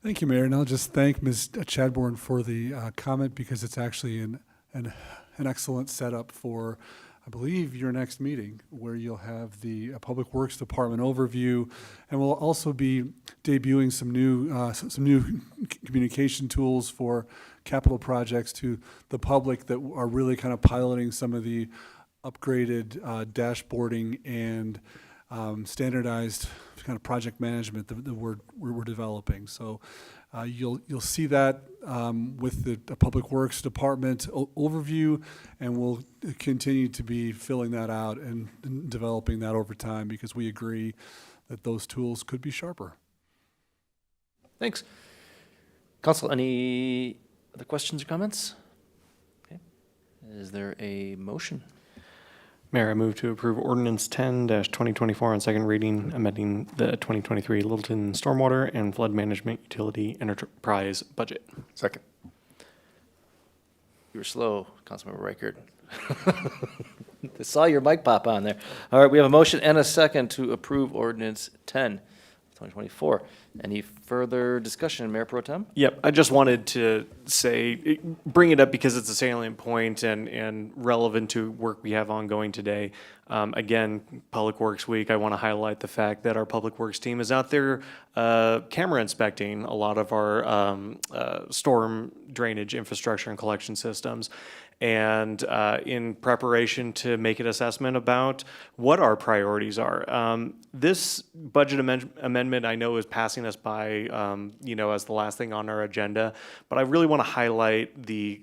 Thank you, Mayor. And I'll just thank Ms. Chadbourne for the comment because it's actually an excellent setup for, I believe, your next meeting where you'll have the Public Works Department overview, and we'll also be debuting some new communication tools for capital projects to the public that are really kind of piloting some of the upgraded dashboarding and standardized kind of project management that we're developing. So you'll see that with the Public Works Department overview, and we'll continue to be filling that out and developing that over time because we agree that those tools could be sharper. Thanks. Council, any other questions or comments? Okay. Is there a motion? Mayor, I move to approve Ordinance 10-2024 on second reading, amending the 2023 Littleton Stormwater and Flood Management Utility Enterprise Budget. Second. You were slow, Councilmember Reichert. I saw your mic pop on there. All right, we have a motion and a second to approve Ordinance 10, 2024. Any further discussion, Mayor Pro Tem? Yep, I just wanted to say, bring it up because it's a salient point and relevant to work we have ongoing today. Again, Public Works Week, I want to highlight the fact that our Public Works team is out there camera inspecting a lot of our storm drainage infrastructure and collection systems. And in preparation to make an assessment about what our priorities are. This budget amendment I know is passing us by, as the last thing on our agenda, but I really want to highlight the,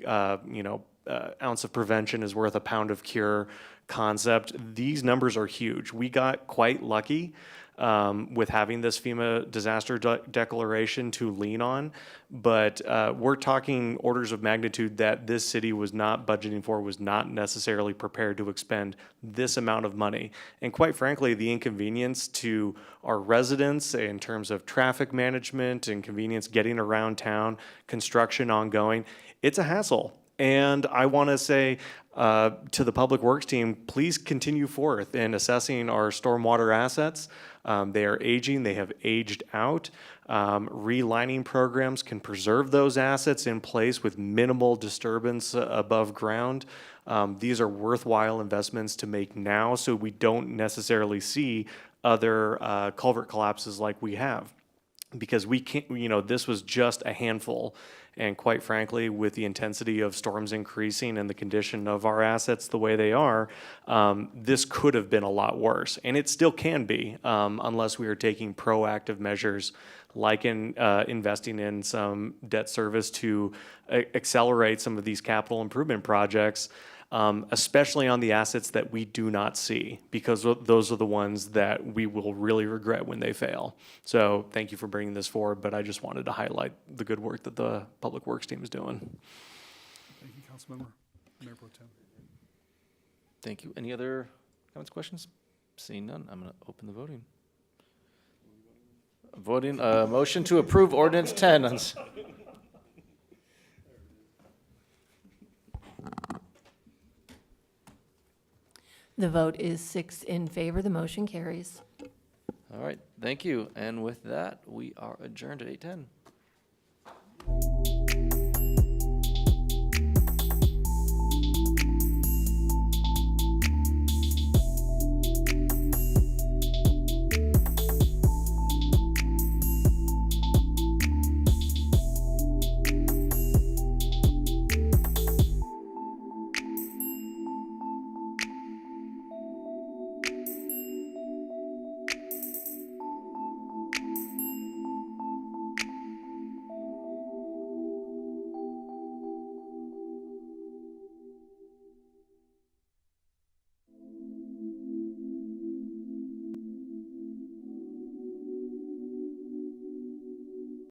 ounce of prevention is worth a pound of cure concept. These numbers are huge. We got quite lucky with having this FEMA disaster declaration to lean on, but we're talking orders of magnitude that this city was not budgeting for, was not necessarily prepared to expend this amount of money. And quite frankly, the inconvenience to our residents in terms of traffic management and convenience getting around town, construction ongoing, it's a hassle. And I want to say to the Public Works team, please continue forth in assessing our stormwater assets. They are aging, they have aged out. Relining programs can preserve those assets in place with minimal disturbance above ground. These are worthwhile investments to make now so we don't necessarily see other culvert collapses like we have. Because we can't, this was just a handful. And quite frankly, with the intensity of storms increasing and the condition of our assets the way they are, this could have been a lot worse. And it still can be, unless we are taking proactive measures like in investing in some debt service to accelerate some of these capital improvement projects. especially on the assets that we do not see, because those are the ones that we will really regret when they fail. So thank you for bringing this forward, but I just wanted to highlight the good work that the Public Works team is doing. Thank you, Councilmember. Mayor Pro Tem. Thank you. Any other comments, questions? Seeing none, I'm going to open the voting. Voting, motion to approve ordinance 10. The vote is 6 in favor. The motion carries. All right, thank you. And with that, we are adjourned at 8:10.